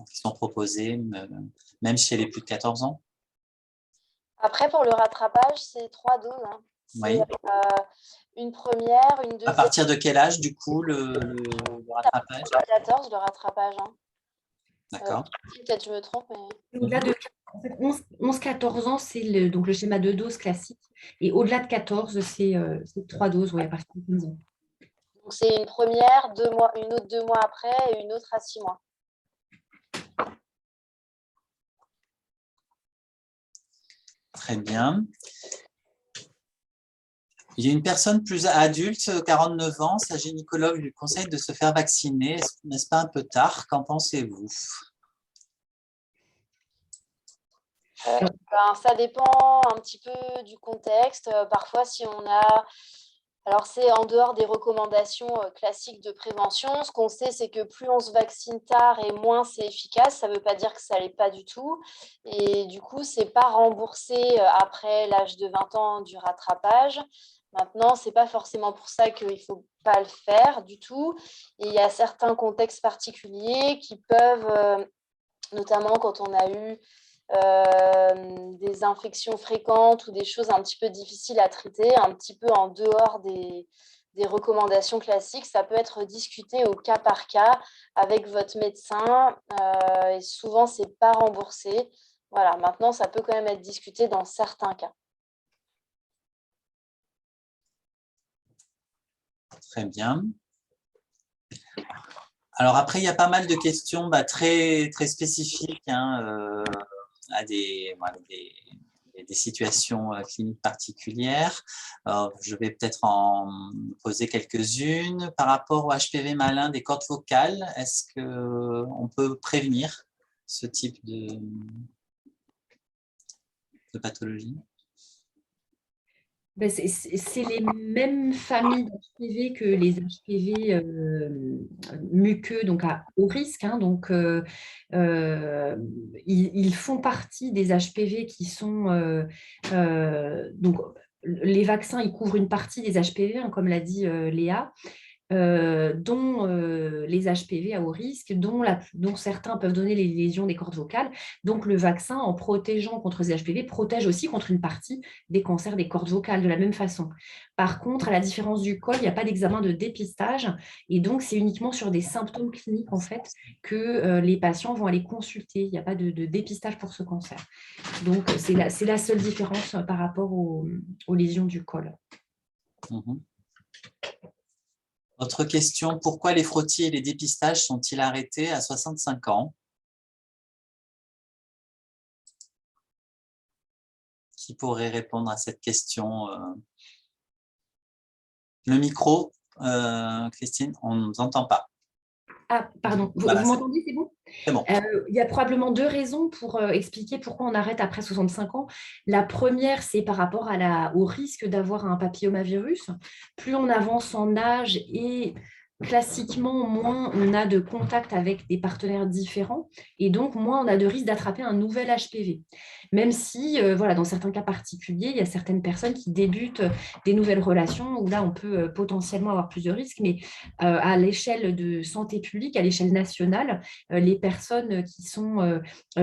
qui sont proposées, même chez les plus de 14 ans. Après, pour le rattrapage, c'est 3 doses. Oui. Une première, une deuxième. À partir de quel âge, du coup, le rattrapage? 14, le rattrapage. D'accord. Peut-être je me trompe. Mais... Au-delà de 11-14 ans, c'est donc le schéma de dose classique. Et au-delà de 14, c'est 3 doses, oui, à partir de 15 ans. Donc, c'est une première, 2 mois, une autre 2 mois après et une autre à 6 mois. Très bien. Il y a une personne plus adulte, 49 ans, sa gynécologue lui conseille de se faire vacciner. N'est-ce pas un peu tard? Qu'en pensez-vous? Ça dépend un petit peu du contexte. Parfois, si on a... Alors, c'est en dehors des recommandations classiques de prévention. Ce qu'on sait, c'est que plus on se vaccine tard et moins c'est efficace. Ça ne veut pas dire que ça ne l'est pas du tout. Et du coup, ce n'est pas remboursé après l'âge de 20 ans du rattrapage. Maintenant, ce n'est pas forcément pour ça qu'il ne faut pas le faire du tout. Et il y a certains contextes particuliers qui peuvent, notamment quand on a eu des infections fréquentes ou des choses un petit peu difficiles à traiter, un petit peu en dehors des recommandations classiques, ça peut être discuté au cas par cas avec votre médecin et souvent, ce n'est pas remboursé. Voilà, maintenant, ça peut quand même être discuté dans certains cas. Très bien. Alors après, il y a pas mal de questions très, très spécifiques à des situations cliniques particulières. Alors, je vais peut-être en poser quelques-unes. Par rapport au HPV malin des cordes vocales, est-ce qu'on peut prévenir ce type de pathologie? C'est les mêmes familles d'HPV que les HPV muqueux, donc à haut risque. Ils font partie des HPV qui sont... donc, les vaccins, ils couvrent une partie des HPV, comme l'a dit Léa. Dont les HPV à haut risque, dont certains peuvent donner les lésions des cordes vocales. Donc, le vaccin, en protégeant contre les HPV, protège aussi contre une partie des cancers des cordes vocales de la même façon. Par contre, à la différence du col, il n'y a pas d'examen de dépistage et donc c'est uniquement sur des symptômes cliniques en fait que les patients vont aller consulter. Il n'y a pas de dépistage pour ce cancer. Donc, c'est la seule différence par rapport aux lésions du col. Mmh. Autre question, pourquoi les frottis et les dépistages sont-ils arrêtés à 65 ans? Qui pourrait répondre à cette question? Le micro, Christine, on ne nous entend pas. Ah, pardon, vous Voilà, m'entendez, c'est bon? c'est bon. Il y a probablement deux raisons pour expliquer pourquoi on arrête après 65 ans. La première, c'est par rapport au risque d'avoir un papillomavirus. Plus on avance en âge et classiquement, moins on a de contact avec des partenaires différents et donc moins on a de risque d'attraper un nouvel HPV. Même si, voilà, dans certains cas particuliers, il y a certaines personnes qui débutent des nouvelles relations où là, on peut potentiellement avoir plus de risques, mais à l'échelle de santé publique, à l'échelle nationale, les personnes qui sont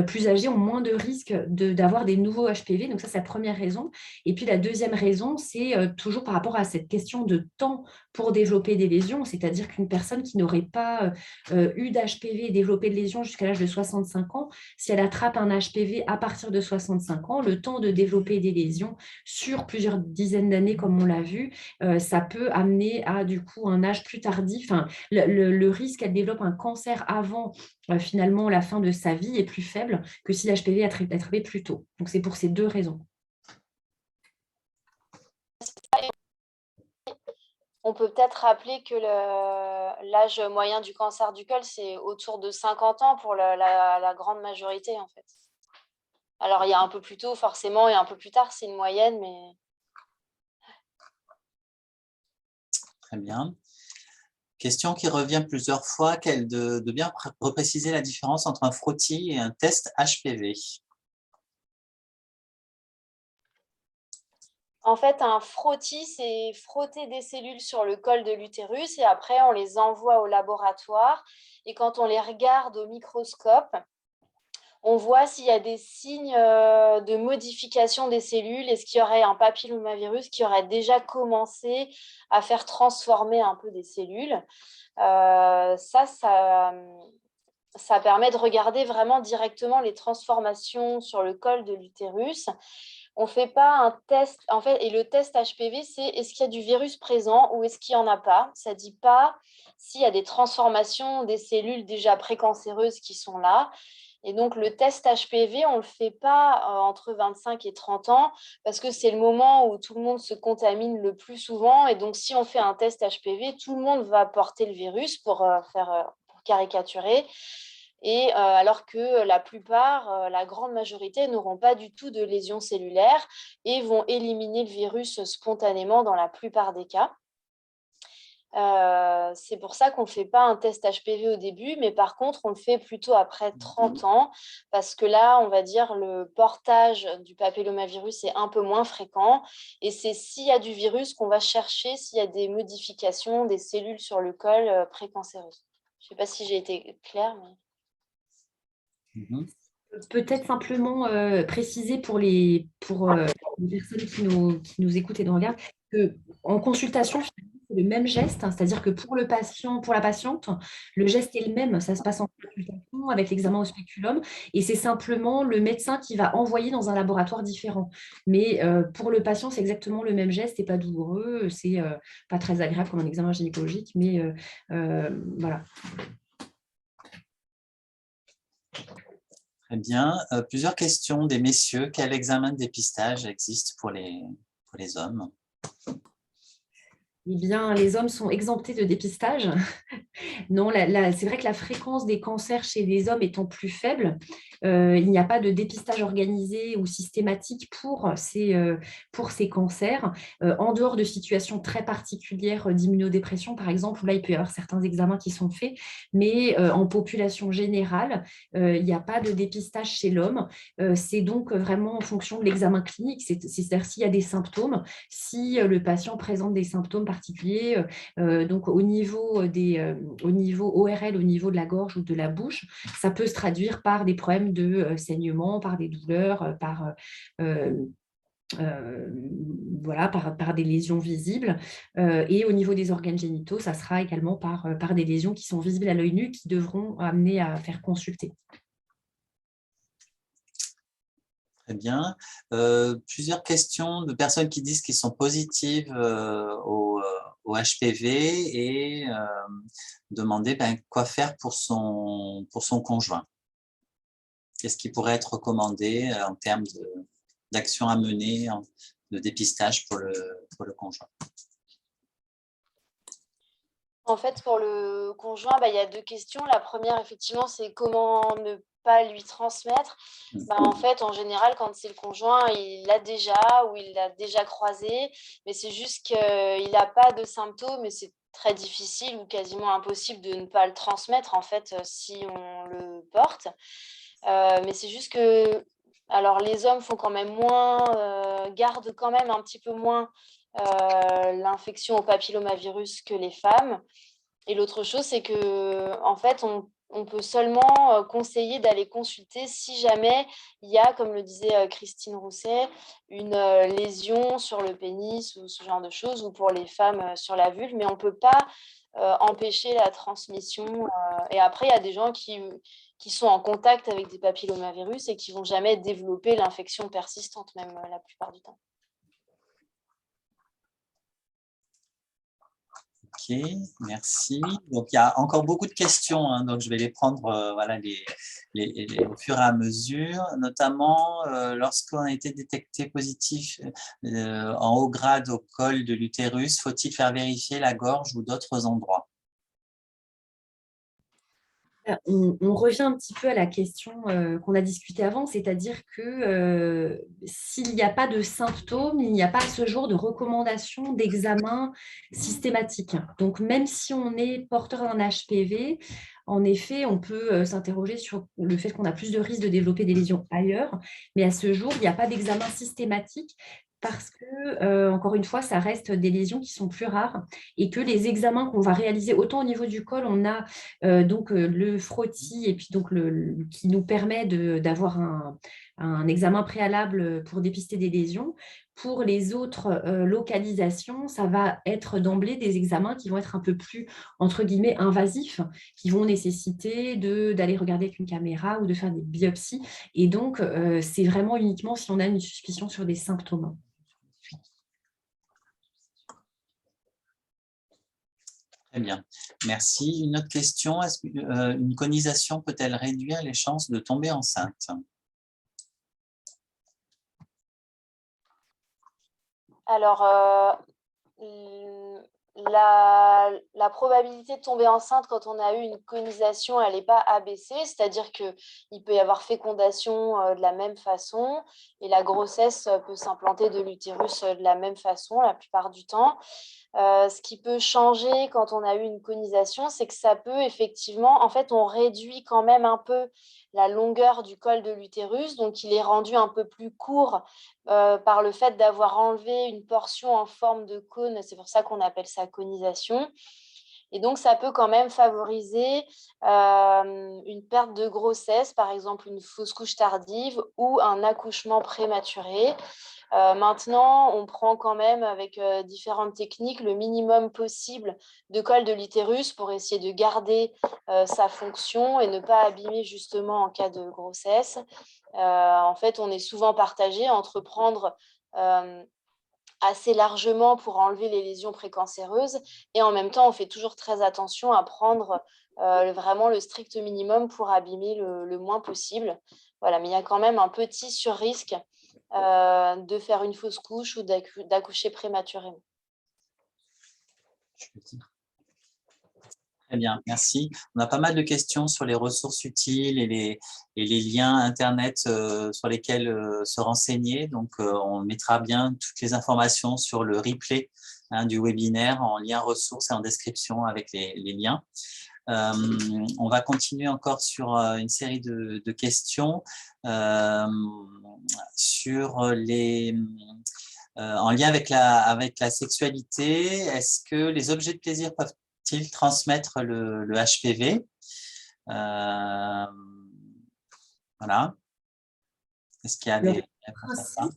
plus âgées ont moins de risques d'avoir des nouveaux HPV. Donc ça, c'est la première raison. Et puis la deuxième raison, c'est toujours par rapport à cette question de temps pour développer des lésions, c'est-à-dire qu'une personne qui n'aurait pas eu d'HPV et développé de lésions jusqu'à l'âge de 65 ans, si elle attrape un HPV à partir de 65 ans, le temps de développer des lésions sur plusieurs dizaines d'années, comme on l'a vu, ça peut amener à du coup un âge plus tardif. Enfin, le risque qu'elle développe un cancer avant finalement la fin de sa vie est plus faible que si l'HPV est attrapé plus tôt. Donc c'est pour ces deux raisons. On peut peut-être rappeler que l'âge moyen du cancer du col, c'est autour de 50 ans pour la grande majorité, en fait. Alors, il y a un peu plus tôt, forcément, et un peu plus tard, c'est une moyenne, mais... Très bien. Question qui revient plusieurs fois, de bien repréciser la différence entre un frottis et un test HPV. En fait, un frottis, c'est frotter des cellules sur le col de l'utérus et après, on les envoie au laboratoire. Et quand on les regarde au microscope, on voit s'il y a des signes de modification des cellules. Est-ce qu'il y aurait un papillomavirus qui aurait déjà commencé à faire transformer un peu des cellules? Ça permet de regarder vraiment directement les transformations sur le col de l'utérus. On ne fait pas un test, en fait, et le test HPV, c'est est-ce qu'il y a du virus présent ou est-ce qu'il n'y en a pas? Ça ne dit pas s'il y a des transformations des cellules déjà précancéreuses qui sont là. Et donc, le test HPV, on ne le fait pas entre 25 et 30 ans parce que c'est le moment où tout le monde se contamine le plus souvent. Et donc, si on fait un test HPV, tout le monde va porter le virus pour caricaturer. Et alors que la plupart, la grande majorité, n'auront pas du tout de lésions cellulaires et vont éliminer le virus spontanément dans la plupart des cas. C'est pour ça qu'on ne fait pas un test HPV au début, mais par contre, on le fait plutôt après 30 ans, parce que là, on va dire, le portage du papillomavirus est un peu moins fréquent. Et c'est s'il y a du virus qu'on va chercher s'il y a des modifications des cellules sur le col précancéreuses. Je ne sais pas si j'ai été claire. Mais... Peut-être simplement préciser pour les personnes qui nous écoutent et nous regardent qu'en consultation, c'est le même geste, hein, c'est-à-dire que pour le patient, pour la patiente, le geste est le même. Ça se passe en consultation avec l'examen au spéculum et c'est simplement le médecin qui va envoyer dans un laboratoire différent. Mais pour le patient, c'est exactement le même geste, c'est pas douloureux, c'est pas très agréable comme un examen gynécologique, mais voilà. Très bien. Plusieurs questions des messieurs. Quel examen de dépistage existe pour les hommes? Eh bien, les hommes sont exemptés de dépistage. Non, c'est vrai que la fréquence des cancers chez les hommes étant plus faible, il n'y a pas de dépistage organisé ou systématique pour ces cancers. En dehors de situations très particulières d'immunodépression, par exemple, où là, il peut y avoir certains examens qui sont faits, mais en population générale, il n'y a pas de dépistage chez l'homme. C'est donc vraiment en fonction de l'examen clinique, c'est-à-dire s'il y a des symptômes, si le patient présente des symptômes particuliers, donc au niveau ORL, au niveau de la gorge ou de la bouche, ça peut se traduire par des problèmes de saignement, par des douleurs, voilà, par des lésions visibles. Et au niveau des organes génitaux, ça sera également par des lésions qui sont visibles à l'œil nu qui devront amener à faire consulter. Très bien. Plusieurs questions de personnes qui disent qu'ils sont positives au HPV et demander quoi faire pour son conjoint. Qu'est-ce qui pourrait être recommandé en termes d'action à mener, de dépistage pour le conjoint? En fait, pour le conjoint, il y a 2 questions. La première, effectivement, c'est comment ne pas lui transmettre. En fait, en général, quand c'est le conjoint, il l'a déjà ou il l'a déjà croisé, mais c'est juste qu'il n'a pas de symptômes et c'est très difficile ou quasiment impossible de ne pas le transmettre, en fait, si on le porte. Mais c'est juste que, alors les hommes font quand même moins, gardent quand même un petit peu moins l'infection au papillomavirus que les femmes. Et l'autre chose, c'est que en fait, on peut seulement conseiller d'aller consulter si jamais il y a, comme le disait Christine Rousset, une lésion sur le pénis ou ce genre de choses, ou pour les femmes sur la vulve, mais on ne peut pas empêcher la transmission. Et après, il y a des gens qui sont en contact avec des papillomavirus et qui ne vont jamais développer l'infection persistante, même la plupart du temps. Ok, merci. Donc, il y a encore beaucoup de questions, hein, donc je vais les prendre au fur et à mesure, notamment lorsqu'on a été détecté positif en haut grade au col de l'utérus, faut-il faire vérifier la gorge ou d'autres endroits? On revient un petit peu à la question qu'on a discutée avant, c'est-à-dire que s'il n'y a pas de symptômes, il n'y a pas à ce jour de recommandation d'examen systématique. Donc, même si on est porteur d'un HPV, en effet, on peut s'interroger sur le fait qu'on a plus de risques de développer des lésions ailleurs, mais à ce jour, il n'y a pas d'examen systématique parce que, encore une fois, ça reste des lésions qui sont plus rares et que les examens qu'on va réaliser, autant au niveau du col, on a donc le frottis et puis donc qui nous permet d'avoir un examen préalable pour dépister des lésions. Pour les autres localisations, ça va être d'emblée des examens qui vont être un peu plus, entre guillemets, invasifs, qui vont nécessiter d'aller regarder avec une caméra ou de faire des biopsies. Et donc, c'est vraiment uniquement si on a une suspicion sur des symptômes. Très bien, merci. Une autre question, est-ce qu'une conisation peut-elle réduire les chances de tomber enceinte? Alors, la probabilité de tomber enceinte quand on a eu une conisation, elle n'est pas abaissée, c'est-à-dire qu'il peut y avoir fécondation de la même façon et la grossesse peut s'implanter de l'utérus de la même façon la plupart du temps. Ce qui peut changer quand on a eu une conisation, c'est que ça peut effectivement, en fait, on réduit quand même un peu la longueur du col de l'utérus, donc il est rendu un peu plus court par le fait d'avoir enlevé une portion en forme de cône, c'est pour ça qu'on appelle ça conisation. Et donc, ça peut quand même favoriser une perte de grossesse, par exemple une fausse couche tardive ou un accouchement prématuré. Maintenant, on prend quand même avec différentes techniques le minimum possible de col de l'utérus pour essayer de garder sa fonction et ne pas abîmer justement en cas de grossesse. En fait, on est souvent partagé entre prendre assez largement pour enlever les lésions précancéreuses et en même temps, on fait toujours très attention à prendre vraiment le strict minimum pour abîmer le moins possible. Voilà, mais il y a quand même un petit sur-risque de faire une fausse couche ou d'accoucher prématurément. Très bien, merci. On a pas mal de questions sur les ressources utiles et les liens Internet sur lesquels se renseigner. Donc, on mettra bien toutes les informations sur le replay du webinaire en lien ressources et en description avec les liens. On va continuer encore sur une série de questions sur les... en lien avec la sexualité. Est-ce que les objets de plaisir peuvent-ils transmettre le HPV? Voilà. Est-ce qu'il y a des réponses à ça?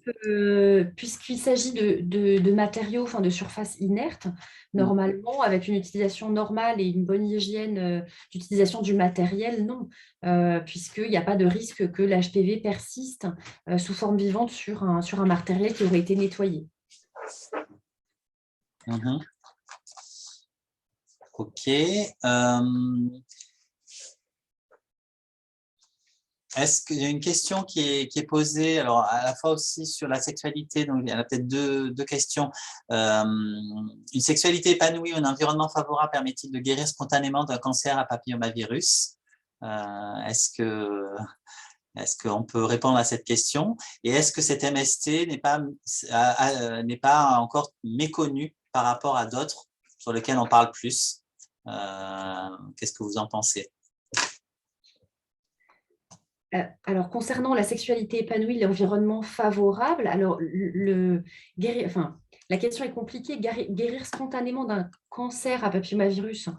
Puisqu'il s'agit de matériaux, enfin de surfaces inertes, normalement, avec une utilisation normale et une bonne hygiène d'utilisation du matériel, non, puisqu'il n'y a pas de risque que l'HPV persiste sous forme vivante sur un matériel qui aurait été nettoyé. Ok. Est-ce qu'il y a une question qui est posée, alors à la fois aussi sur la sexualité, donc il y en a peut-être deux questions. Une sexualité épanouie ou un environnement favorable permet-il de guérir spontanément d'un cancer à papillomavirus? Est-ce qu'on peut répondre à cette question? Et est-ce que cet MST n'est pas encore méconnu par rapport à d'autres sur lesquels on parle plus? Qu'est-ce que vous en pensez? Alors, concernant la sexualité épanouie, l'environnement favorable, alors la question est compliquée. Guérir spontanément d'un cancer à papillomavirus,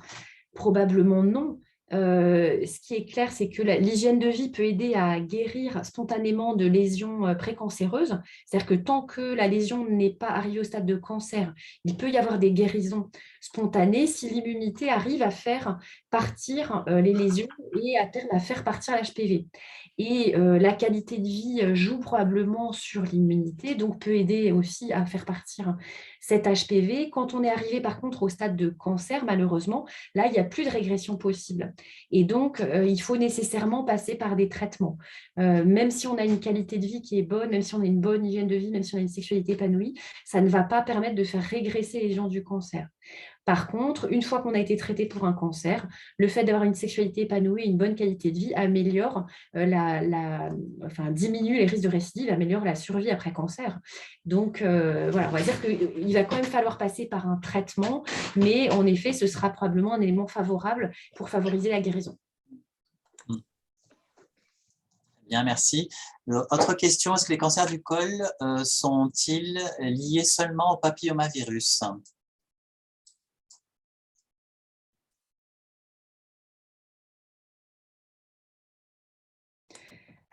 probablement non. Ce qui est clair, c'est que l'hygiène de vie peut aider à guérir spontanément de lésions précancéreuses. C'est-à-dire que tant que la lésion n'est pas arrivée au stade de cancer, il peut y avoir des guérisons spontanées si l'immunité arrive à faire partir les lésions et à terme à faire partir l'HPV. Et la qualité de vie joue probablement sur l'immunité, donc peut aider aussi à faire partir cet HPV. Quand on est arrivé par contre au stade de cancer, malheureusement, là, il n'y a plus de régression possible. Et donc, il faut nécessairement passer par des traitements. Même si on a une qualité de vie qui est bonne, même si on a une bonne hygiène de vie, même si on a une sexualité épanouie, ça ne va pas permettre de faire régresser les gens du cancer. Par contre, une fois qu'on a été traité pour un cancer, le fait d'avoir une sexualité épanouie et une bonne qualité de vie améliore diminue les risques de récidive, améliore la survie après cancer. Donc, voilà, on va dire qu'il va quand même falloir passer par un traitement, mais en effet, ce sera probablement un élément favorable pour favoriser la guérison. Bien, merci. Autre question, est-ce que les cancers du col sont-ils liés seulement au papillomavirus?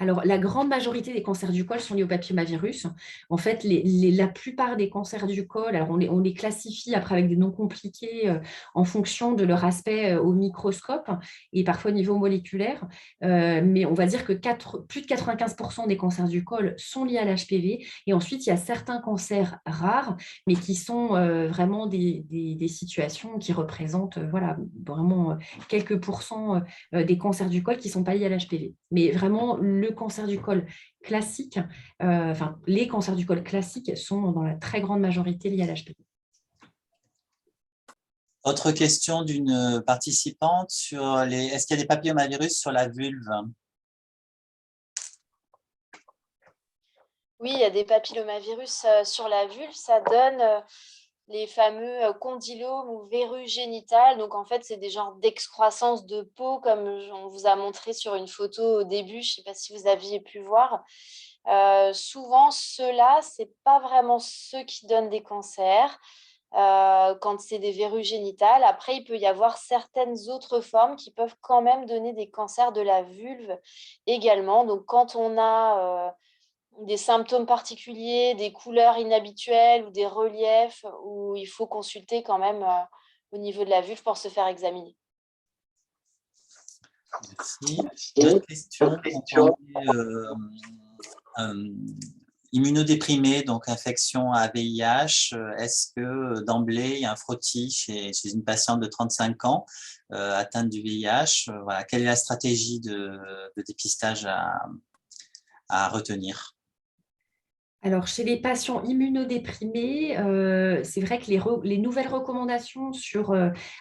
Alors, la grande majorité des cancers du col sont liés au papillomavirus. En fait, la plupart des cancers du col, alors on les classifie après avec des noms compliqués en fonction de leur aspect au microscope et parfois au niveau moléculaire. Mais on va dire que plus de 95% des cancers du col sont liés à l'HPV. Et ensuite, il y a certains cancers rares, mais qui sont vraiment des situations qui représentent vraiment quelques pourcents des cancers du col qui ne sont pas liés à l'HPV. Mais vraiment, le cancer du col classique, les cancers du col classiques sont dans la très grande majorité liés à l'HPV. Autre question d'une participante sur est-ce qu'il y a des papillomavirus sur la vulve? Oui, il y a des papillomavirus sur la vulve. Ça donne les fameux condylomes ou verrues génitales. Donc, en fait, c'est des genres d'excroissance de peau, comme on vous a montré sur une photo au début. Je ne sais pas si vous aviez pu voir. Souvent, ceux-là, ce n'est pas vraiment ceux qui donnent des cancers. Quand c'est des verrues génitales. Après, il peut y avoir certaines autres formes qui peuvent quand même donner des cancers de la vulve également. Donc, quand on a des symptômes particuliers, des couleurs inhabituelles ou des reliefs, où il faut consulter quand même au niveau de la vulve pour se faire examiner. Merci. Une autre question. Quand on est immunodéprimé, donc infection à VIH, est-ce que d'emblée, il y a un frottis chez une patiente de 35 ans atteinte du VIH? Voilà. Quelle est la stratégie de dépistage à retenir? Alors, chez les patients immunodéprimés, c'est vrai que les nouvelles recommandations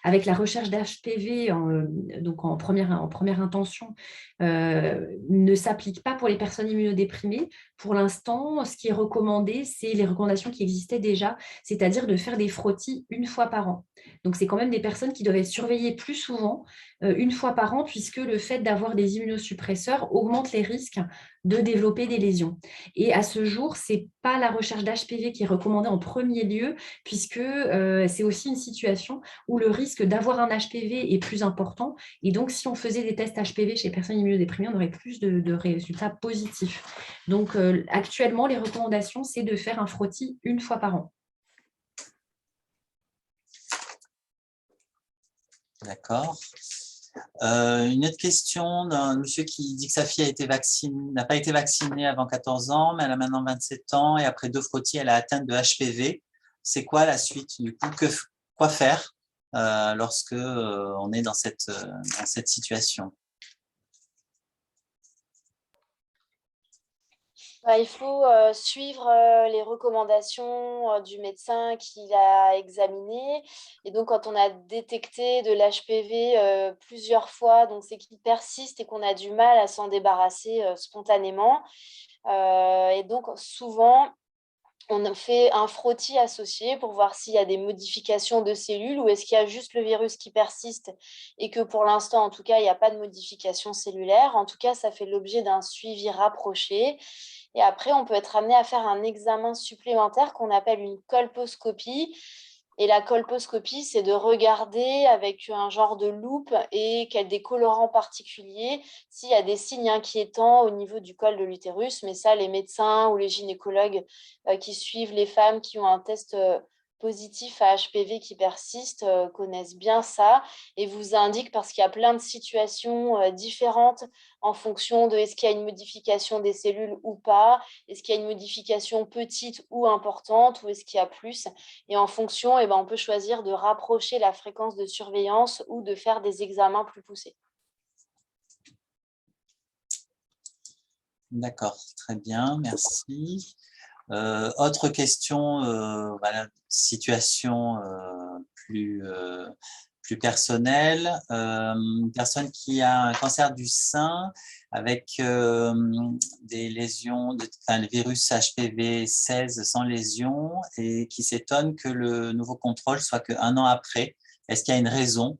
avec la recherche d'HPV donc en première intention ne s'appliquent pas pour les personnes immunodéprimées. Pour l'instant, ce qui est recommandé, c'est les recommandations qui existaient déjà, c'est-à-dire de faire des frottis une fois par an. Donc, c'est quand même des personnes qui doivent être surveillées plus souvent, une fois par an, puisque le fait d'avoir des immunosuppresseurs augmente les risques de développer des lésions. Et à ce jour, ce n'est pas la recherche d'HPV qui est recommandée en premier lieu, puisque c'est aussi une situation où le risque d'avoir un HPV est plus important. Et donc, si on faisait des tests HPV chez les personnes immunodéprimées, on aurait plus de résultats positifs. Donc, actuellement, les recommandations, c'est de faire un frottis une fois par an. D'accord. Une autre question d'un monsieur qui dit que sa fille n'a pas été vaccinée avant 14 ans, mais elle a maintenant 27 ans et après 2 frottis, elle a atteint de HPV. C'est quoi la suite du coup? Quoi faire lorsque on est dans cette situation? Il faut suivre les recommandations du médecin qui l'a examiné. Et donc, quand on a détecté de l'HPV plusieurs fois, donc c'est qu'il persiste et qu'on a du mal à s'en débarrasser spontanément. Et donc, souvent, on fait un frottis associé pour voir s'il y a des modifications de cellules ou est-ce qu'il y a juste le virus qui persiste et que pour l'instant, en tout cas, il n'y a pas de modification cellulaire. En tout cas, ça fait l'objet d'un suivi rapproché. Et après, on peut être amené à faire un examen supplémentaire qu'on appelle une colposcopie. Et la colposcopie, c'est de regarder avec un genre de loupe et des colorants particuliers s'il y a des signes inquiétants au niveau du col de l'utérus. Mais ça, les médecins ou les gynécologues qui suivent les femmes qui ont un test positif à HPV qui persiste connaissent bien ça et vous indiquent parce qu'il y a plein de situations différentes en fonction de est-ce qu'il y a une modification des cellules ou pas, est-ce qu'il y a une modification petite ou importante ou est-ce qu'il y a plus. Et en fonction, on peut choisir de rapprocher la fréquence de surveillance ou de faire des examens plus poussés. D'accord, très bien, merci. Autre question, voilà, situation plus personnelle. Une personne qui a un cancer du sein avec des lésions, le virus HPV 16 sans lésion et qui s'étonne que le nouveau contrôle soit qu'un an après. Est-ce qu'il y a une raison?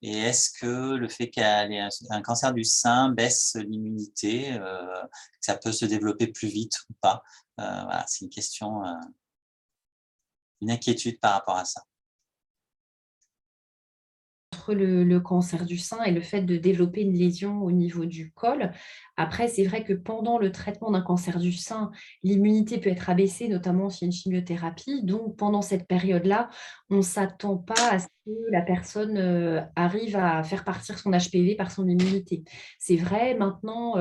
Et est-ce que le fait qu'elle ait un cancer du sein baisse l'immunité, que ça peut se développer plus vite ou pas? Voilà, c'est une question, une inquiétude par rapport à ça. Entre le cancer du sein et le fait de développer une lésion au niveau du col. Après, c'est vrai que pendant le traitement d'un cancer du sein, l'immunité peut être abaissée, notamment s'il y a une chimiothérapie. Donc, pendant cette période-là, on ne s'attend pas à ce que la personne arrive à faire partir son HPV par son immunité. C'est vrai, maintenant,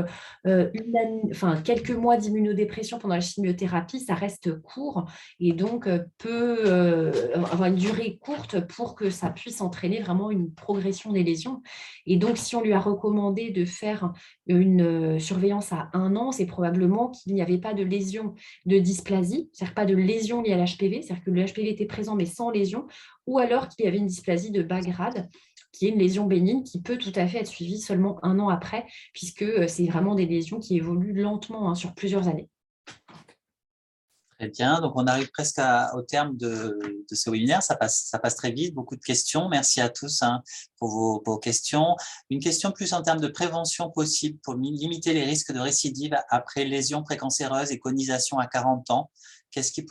quelques mois d'immunodépression pendant la chimiothérapie, ça reste court et donc peut avoir une durée courte pour que ça puisse entraîner vraiment une progression des lésions. Et donc, si on lui a recommandé de faire une surveillance à 1 an, c'est probablement qu'il n'y avait pas de lésion de dysplasie, c'est-à-dire pas de lésion liée à l'HPV, c'est-à-dire que le HPV était présent mais sans lésion, ou alors qu'il y avait une dysplasie de bas grade, qui est une lésion bénigne qui peut tout à fait être suivie seulement 1 an après, puisque c'est vraiment des lésions qui évoluent lentement sur plusieurs années. Très bien, donc on arrive presque au terme de ce webinaire, ça passe très vite, beaucoup de questions. Merci à tous pour vos questions. Une question plus en termes de prévention possible pour limiter les risques de récidive après lésions précancéreuses et conisation à 40 ans. Qu'est-ce qui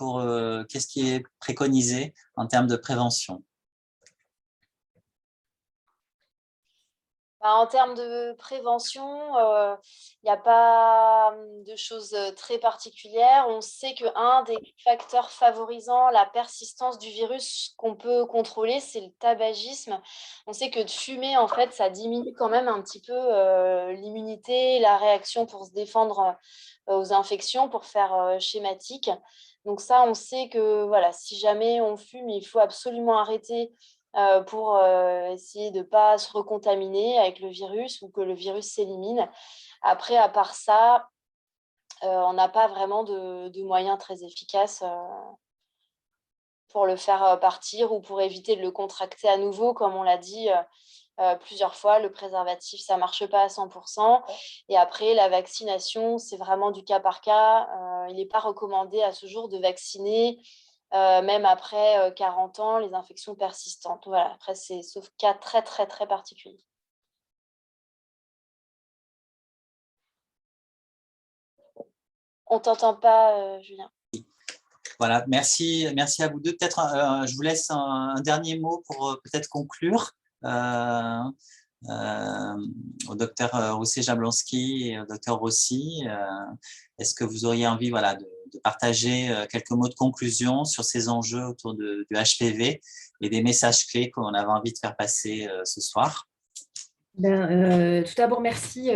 est préconisé en termes de prévention? En termes de prévention, il n'y a pas de choses très particulières. On sait qu'un des facteurs favorisant la persistance du virus qu'on peut contrôler, c'est le tabagisme. On sait que de fumer, en fait, ça diminue quand même un petit peu l'immunité, la réaction pour se défendre aux infections, pour faire schématique. Donc ça, on sait que voilà, si jamais on fume, il faut absolument arrêter pour essayer de ne pas se recontaminer avec le virus ou que le virus s'élimine. Après, à part ça, on n'a pas vraiment de moyens très efficaces pour le faire partir ou pour éviter de le contracter à nouveau. Comme on l'a dit plusieurs fois, le préservatif, ça ne marche pas à 100%. Et après, la vaccination, c'est vraiment du cas par cas. Il n'est pas recommandé à ce jour de vacciner même après 40 ans, les infections persistantes. Voilà. Après, c'est sauf cas très, très, très particuliers. On ne t'entend pas, Julien. Voilà, merci à vous deux. Peut-être, je vous laisse un dernier mot pour peut-être conclure au docteur Roussé-Jablonski et au docteur Rossi. Est-ce que vous auriez envie de partager quelques mots de conclusion sur ces enjeux autour du HPV et des messages clés qu'on avait envie de faire passer ce soir? Tout d'abord, merci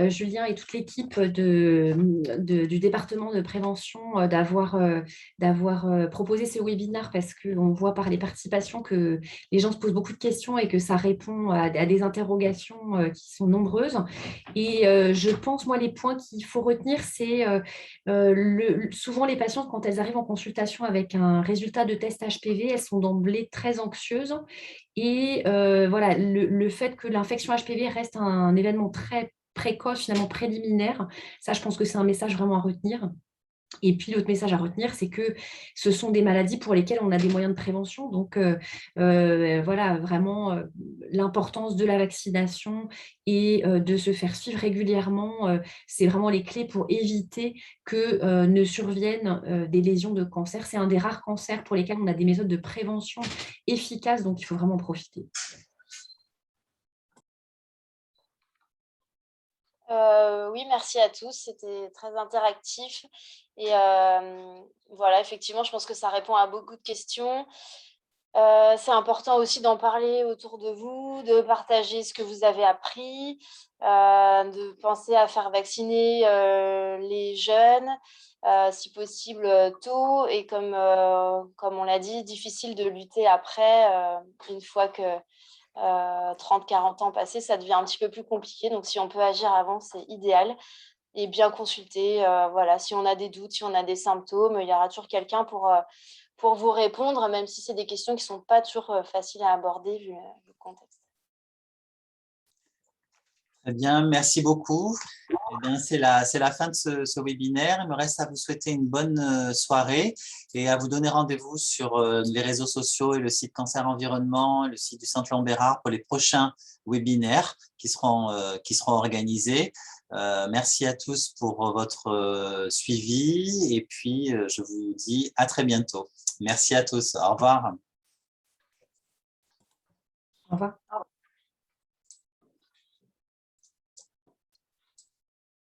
Julien et toute l'équipe du département de prévention d'avoir proposé ce webinaire parce qu'on voit par les participations que les gens se posent beaucoup de questions et que ça répond à des interrogations qui sont nombreuses. Et je pense, moi, les points qu'il faut retenir, c'est souvent les patientes, quand elles arrivent en consultation avec un résultat de test HPV, elles sont d'emblée très anxieuses. Et voilà, le fait que l'infection HPV reste un événement très précoce, finalement préliminaire, ça, je pense que c'est un message vraiment à retenir. Et puis, l'autre message à retenir, c'est que ce sont des maladies pour lesquelles on a des moyens de prévention. Donc, voilà, vraiment l'importance de la vaccination et de se faire suivre régulièrement, c'est vraiment les clés pour éviter que ne surviennent des lésions de cancer. C'est un des rares cancers pour lesquels on a des méthodes de prévention efficaces, donc il faut vraiment en profiter. Oui, merci à tous. C'était très interactif. Et voilà, effectivement, je pense que ça répond à beaucoup de questions. C'est important aussi d'en parler autour de vous, de partager ce que vous avez appris, de penser à faire vacciner les jeunes, si possible tôt. Et comme on l'a dit, difficile de lutter après, une fois que 30-40 ans passés, ça devient un petit peu plus compliqué. Donc, si on peut agir avant, c'est idéal. Et bien consulter, voilà, si on a des doutes, si on a des symptômes, il y aura toujours quelqu'un pour vous répondre, même si c'est des questions qui ne sont pas toujours faciles à aborder vu le contexte. Très bien, merci beaucoup. Eh bien, c'est la fin de ce webinaire. Il me reste à vous souhaiter une bonne soirée et à vous donner rendez-vous sur les réseaux sociaux et le site Cancer Environnement, le site du Centre Léon-Bérard pour les prochains webinaires qui seront organisés. Merci à tous pour votre suivi et puis je vous dis à très bientôt. Merci à tous. Au revoir. Au revoir.